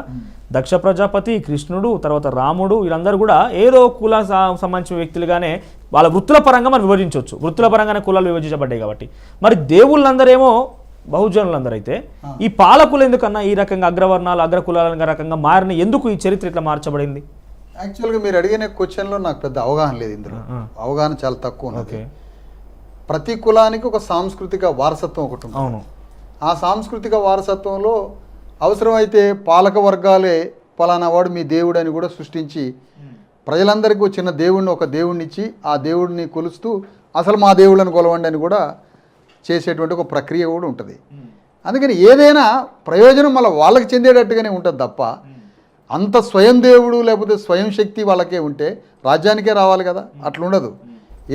దక్ష ప్రజాపతి, కృష్ణుడు, తర్వాత రాముడు వీళ్ళందరూ కూడా ఏదో కుల సంబంధించిన వ్యక్తులుగానే వాళ్ళ వృత్తుల పరంగా మనం విభజించవచ్చు. వృత్తుల పరంగానే కులాలు విభజించబడ్డాయి కాబట్టి. మరి దేవుళ్ళందరేమో బహుజనులందరూ అయితే ఈ పాలకులు ఎందుకన్నా ఈ రకంగా అగ్రవర్ణాలు అగ్రకులాల రకంగా మారిన, ఎందుకు ఈ చరిత్ర ఇట్లా మార్చబడింది? యాక్చువల్గా మీరు అడిగిన క్వశ్చన్లో నాకు పెద్ద అవగాహన లేదు. ఇందులో అవగాహన చాలా తక్కువ ఉన్నది. ప్రతి కులానికి ఒక సాంస్కృతిక వారసత్వం ఒకటి ఉంది. అవును. ఆ సాంస్కృతిక వారసత్వంలో అవసరమైతే పాలక వర్గాలే పలానా వాడు మీ దేవుడు అని కూడా సృష్టించి ప్రజలందరికీ చిన్న దేవుడిని ఒక దేవుడిని ఇచ్చి ఆ దేవుడిని కొలుస్తూ అసలు మా దేవుళ్ళని కొలవండి అని కూడా చేసేటువంటి ఒక ప్రక్రియ కూడా ఉంటుంది. అందుకని ఏదైనా ప్రయోజనం మళ్ళీ వాళ్ళకి చెందేటట్టుగానే ఉంటుంది తప్ప అంత స్వయం దేవుడు లేకపోతే స్వయం శక్తి వాళ్ళకే ఉంటే రాజ్యానికే రావాలి కదా, అట్లా ఉండదు.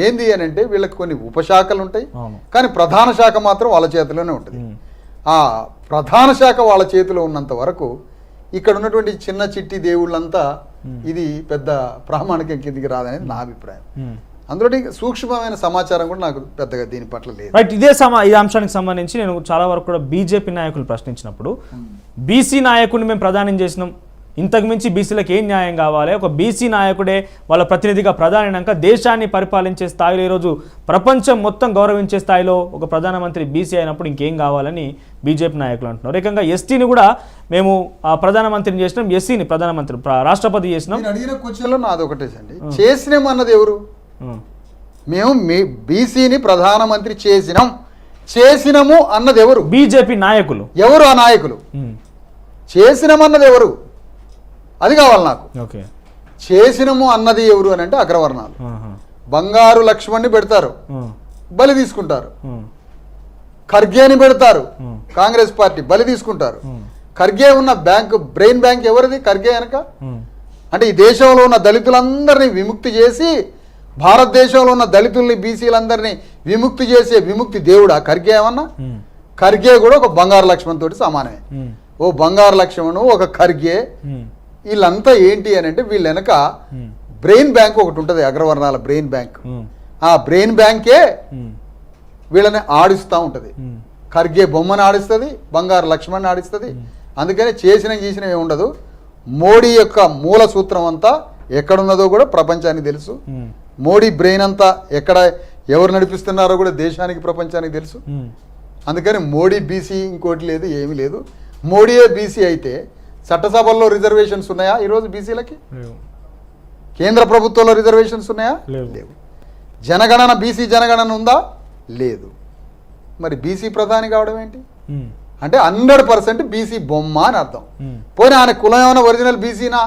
ఏంది అని అంటే వీళ్ళకి కొన్ని ఉపశాఖలు ఉంటాయి, కానీ ప్రధాన శాఖ మాత్రం వాళ్ళ చేతిలోనే ఉంటుంది. ఆ ప్రధాన శాఖ వాళ్ళ చేతిలో ఉన్నంత వరకు ఇక్కడ ఉన్నటువంటి చిన్న చిట్టి దేవుళ్ళంతా ఇది పెద్ద ప్రామాణికం కిందికి రాదనేది నా అభిప్రాయం. అందులో సూక్ష్మమైన సమాచారం కూడా నాకు పెద్దగా దీని పట్ల లేదు. రైట్. ఈ అంశానికి సంబంధించి నేను చాలా వరకు కూడా బీజేపీ నాయకులు ప్రశ్నించినప్పుడు బీసీ నాయకుడిని మేము ప్రధానం చేసినాం, ఇంతకు మించి బీసీలకు ఏం న్యాయం కావాలి, ఒక బీసీ నాయకుడే వాళ్ళ ప్రతినిధిగా ప్రధానినాక దేశాన్ని పరిపాలించే స్థాయిలో ఈరోజు ప్రపంచం మొత్తం గౌరవించే స్థాయిలో ఒక ప్రధానమంత్రి బీసీ అయినప్పుడు ఇంకేం కావాలని బీజేపీ నాయకులు అంటున్నారు. ఏకంగా ఎస్టీని కూడా మేము ప్రధానమంత్రిని చేసినాం, ఎస్సీని ప్రధానమంత్రి రాష్ట్రపతి చేసినాం. అడిగిన క్వశ్చన్లో నాది ఒకటేసండి, చేసినాం అన్నది ఎవరు? మేము బీసీని ప్రధానమంత్రి చేసినాము అన్నది ఎవరు? బీజేపీ నాయకులు. ఎవరు ఆ నాయకులు? చేసినామన్నది ఎవరు? అది కావాలి నాకు. చేసినము అన్నది ఎవరు అని అంటే అగ్రవర్ణాలు. బంగారు లక్ష్మణ్ని పెడతారు, బలి తీసుకుంటారు. ఖర్గేని పెడతారు, కాంగ్రెస్ పార్టీ బలి తీసుకుంటారు. ఖర్గే ఉన్న బ్యాంకు బ్రెయిన్ బ్యాంక్ ఎవరిది? ఖర్గే వెనక. అంటే ఈ దేశంలో ఉన్న దళితులందరినీ విముక్తి చేసి భారతదేశంలో ఉన్న దళితుల్ని బీసీలందరినీ విముక్తి చేసే విముక్తి దేవుడా ఖర్గే? ఏమన్నా ఖర్గే కూడా ఒక బంగారు లక్ష్మణ్ తోటి సమానమే. ఓ బంగారు లక్ష్మణ్, ఒక ఖర్గే, వీళ్ళంతా ఏంటి అని అంటే వీళ్ళ వెనక బ్రెయిన్ బ్యాంక్ ఒకటి ఉంటుంది, అగ్రవర్ణాల బ్రెయిన్ బ్యాంక్. ఆ బ్రెయిన్ బ్యాంకే వీళ్ళని ఆడిస్తూ ఉంటుంది. ఖర్గే బొమ్మను ఆడిస్తుంది, బంగారు లక్ష్మణ్ ఆడిస్తుంది. అందుకని చేసిన ఏమి ఉండదు. మోడీ యొక్క మూల సూత్రం అంతా ఎక్కడున్నదో కూడా ప్రపంచానికి తెలుసు. మోడీ బ్రెయిన్ అంతా ఎక్కడ ఎవరు నడిపిస్తున్నారో కూడా దేశానికి ప్రపంచానికి తెలుసు. అందుకని మోడీ బీసీ ఇంకోటి లేదు, ఏమీ లేదు. మోడీయే బీసీ అయితే చట్టసభల్లో రిజర్వేషన్స్ ఉన్నాయా ఈరోజు బీసీలకి? కేంద్ర ప్రభుత్వంలో రిజర్వేషన్స్ ఉన్నాయా? లేవు. జనగణన బీసీ జనగణన ఉందా? లేదు. మరి బీసీ ప్రధాని కావడం ఏంటి అంటే 100% బీసీ బొమ్మ అని అర్థం. పోనీ ఆయన కులం ఏమైనా ఒరిజినల్ బీసీనా?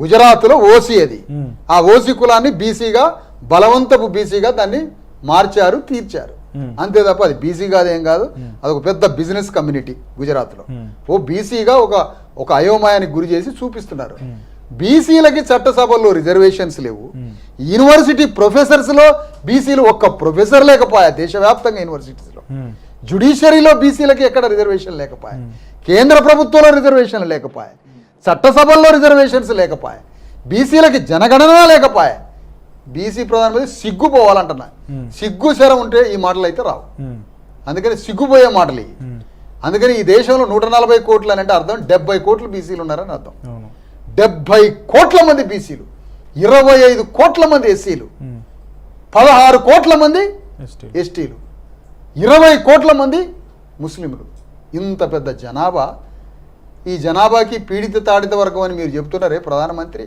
గుజరాత్లో ఓసీ అది. ఆ ఓసీ కులాన్ని బీసీగా బలవంతపు బీసీగా దాన్ని మార్చారు, తీర్చారు. అంతే తప్ప అది బీసీ కాదు, ఏం కాదు. అదొక పెద్ద బిజినెస్ కమ్యూనిటీ గుజరాత్లో. ఓ బీసీగా ఒక అయోమయానికి గురి చేసి చూపిస్తున్నారు. బీసీలకి చట్టసభల్లో రిజర్వేషన్స్ లేవు. యూనివర్సిటీ ప్రొఫెసర్స్లో బీసీలు ఒక్క ప్రొఫెసర్ లేకపోయా దేశవ్యాప్తంగా యూనివర్సిటీస్లో. జ్యుడిషియరీలో బీసీలకి ఎక్కడ రిజర్వేషన్ లేకపోయా. కేంద్ర ప్రభుత్వంలో రిజర్వేషన్లు లేకపోయా. చట్టసభల్లో రిజర్వేషన్స్ లేకపోయా. బీసీలకి జనగణన లేకపోయా. బీసీ ప్రధానమంత్రి సిగ్గుపోవాలంటున్నా. సిగ్గు శరం ఉంటే ఈ మాటలు అయితే రావు. అందుకని సిగ్గుపోయే మాటలు ఇవి. అందుకని ఈ దేశంలో 140 కోట్లు అని అంటే అర్థం 70 కోట్లు బీసీలు ఉన్నారని అర్థం. 70 కోట్ల మంది బీసీలు, 25 కోట్ల మంది ఎస్సీలు, 16 కోట్ల మంది ఎస్టీలు, 20 కోట్ల మంది ముస్లింలు. ఇంత పెద్ద జనాభా. ఈ జనాభాకి పీడిత తాడిత వర్గం అని మీరు చెప్తున్నారే ప్రధానమంత్రి,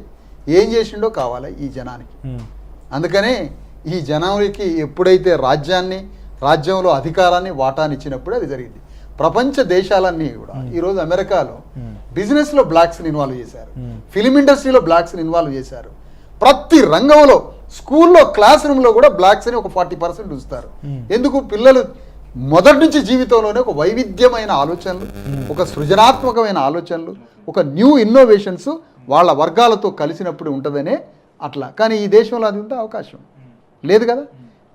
ఏం చేసిండో కావాలి ఈ జనానికి. అందుకనే ఈ జనానికి ఎప్పుడైతే రాజ్యంలో అధికారాన్ని వాటాని ఇచ్చినప్పుడే అది జరిగింది. ప్రపంచ దేశాలన్నీ కూడా ఈరోజు అమెరికాలో బిజినెస్లో బ్లాక్స్ని ఇన్వాల్వ్ చేశారు, ఫిలిం ఇండస్ట్రీలో బ్లాక్స్ని ఇన్వాల్వ్ చేశారు. ప్రతి రంగంలో స్కూల్లో క్లాస్ రూమ్లో కూడా బ్లాక్స్ని ఒక 40% ఉంచుతారు. ఎందుకు? పిల్లలు మొదటి నుంచి జీవితంలోనే ఒక వైవిధ్యమైన ఆలోచనలు, ఒక సృజనాత్మకమైన ఆలోచనలు, ఒక న్యూ ఇన్నోవేషన్స్ వాళ్ళ వర్గాలతో కలిసినప్పుడు ఉంటుందనే అట్లా. కానీ ఈ దేశంలో అది ఉందా? అవకాశం లేదు కదా.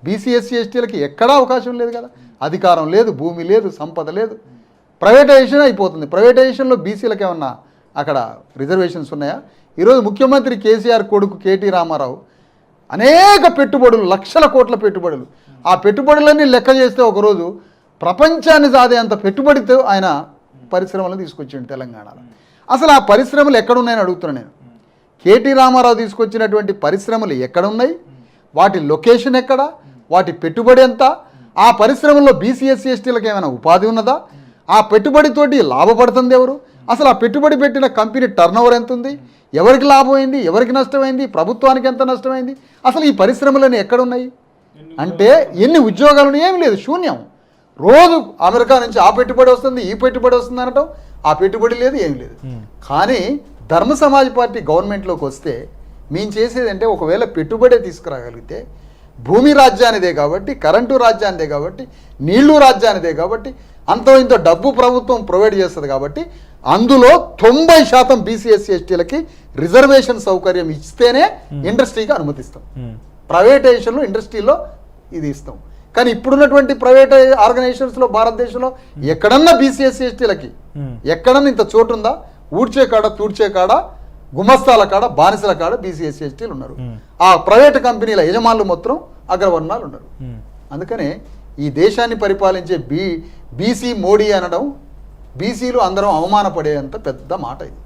బీసీ ఎస్సీ ఎస్టీలకి ఎక్కడా అవకాశం లేదు కదా. అధికారం లేదు, భూమి లేదు, సంపద లేదు. ప్రైవేటైజేషన్ అయిపోతుంది. ప్రైవేటైజేషన్లో బీసీలకు ఏమన్నా అక్కడ రిజర్వేషన్స్ ఉన్నాయా? ఈరోజు ముఖ్యమంత్రి కేసీఆర్ కొడుకు కేటీ రామారావు అనేక పెట్టుబడులు, లక్షల కోట్ల పెట్టుబడులు, ఆ పెట్టుబడులన్నీ లెక్క చేస్తే ఒకరోజు ప్రపంచాన్ని సాదే అంత పెట్టుబడితో ఆయన పరిశ్రమలను తీసుకొచ్చిండు తెలంగాణలో. అసలు ఆ పరిశ్రమలు ఎక్కడున్నాయని అడుగుతున్నాను నేను. కేటీ రామారావు తీసుకొచ్చినటువంటి పరిశ్రమలు ఎక్కడున్నాయి? వాటి లొకేషన్ ఎక్కడ? వాటి పెట్టుబడి ఎంత? ఆ పరిశ్రమల్లో బీసీ ఎస్సీ ఎస్టీలకు ఏమైనా ఉపాధి ఉన్నదా? ఆ పెట్టుబడితోటి లాభపడుతుంది ఎవరు? అసలు ఆ పెట్టుబడి పెట్టిన కంపెనీ టర్నోవర్ ఎంత ఉంది? ఎవరికి లాభమైంది? ఎవరికి నష్టమైంది? ప్రభుత్వానికి ఎంత నష్టమైంది? అసలు ఈ పరిశ్రమలన్నీ ఎక్కడున్నాయి? అంటే ఎన్ని ఉద్యోగాలు? ఏమి లేదు, శూన్యం. రోజు అమెరికా నుంచి ఆ పెట్టుబడి వస్తుంది, ఈ పెట్టుబడి వస్తుంది అనటం, ఆ పెట్టుబడి లేదు, ఏమి లేదు. కానీ ధర్మ సమాజ్ పార్టీ గవర్నమెంట్లోకి వస్తే మేము చేసేది అంటే, ఒకవేళ పెట్టుబడే తీసుకురాగలిగితే భూమి రాజ్యానిదే కాబట్టి, కరెంటు రాజ్యానిదే కాబట్టి, నీళ్లు రాజ్యానిదే కాబట్టి, అంతో ఇంత డబ్బు ప్రభుత్వం ప్రొవైడ్ చేస్తుంది కాబట్టి, అందులో 90% బీసీ ఎస్సీ ఎస్టీలకి రిజర్వేషన్ సౌకర్యం ఇస్తేనే ఇండస్ట్రీకి అనుమతిస్తాం. ప్రైవేటైజేషన్లో ఇండస్ట్రీలో ఇది ఇస్తాం. కానీ ఇప్పుడున్నటువంటి ప్రైవేట్ ఆర్గనైజేషన్స్లో భారతదేశంలో ఎక్కడన్నా బీసీ ఎస్సీ ఎస్టీలకి ఎక్కడన్నా ఇంత చోటు ఉందా? ఊడ్చే కాడ, తూడ్చే కాడ, గుమస్తాల కాడ, బానిసల కాడ బీసీ ఎస్సీ ఎస్టీలు ఉన్నారు. ఆ ప్రైవేట్ కంపెనీల యజమానులు మొత్తం అగ్రవర్ణాలు ఉన్నారు. అందుకనే ఈ దేశాన్ని పరిపాలించే బీసీ మోడీ అనడం బీసీలు అందరం అవమానపడేంత పెద్ద మాట ఇది.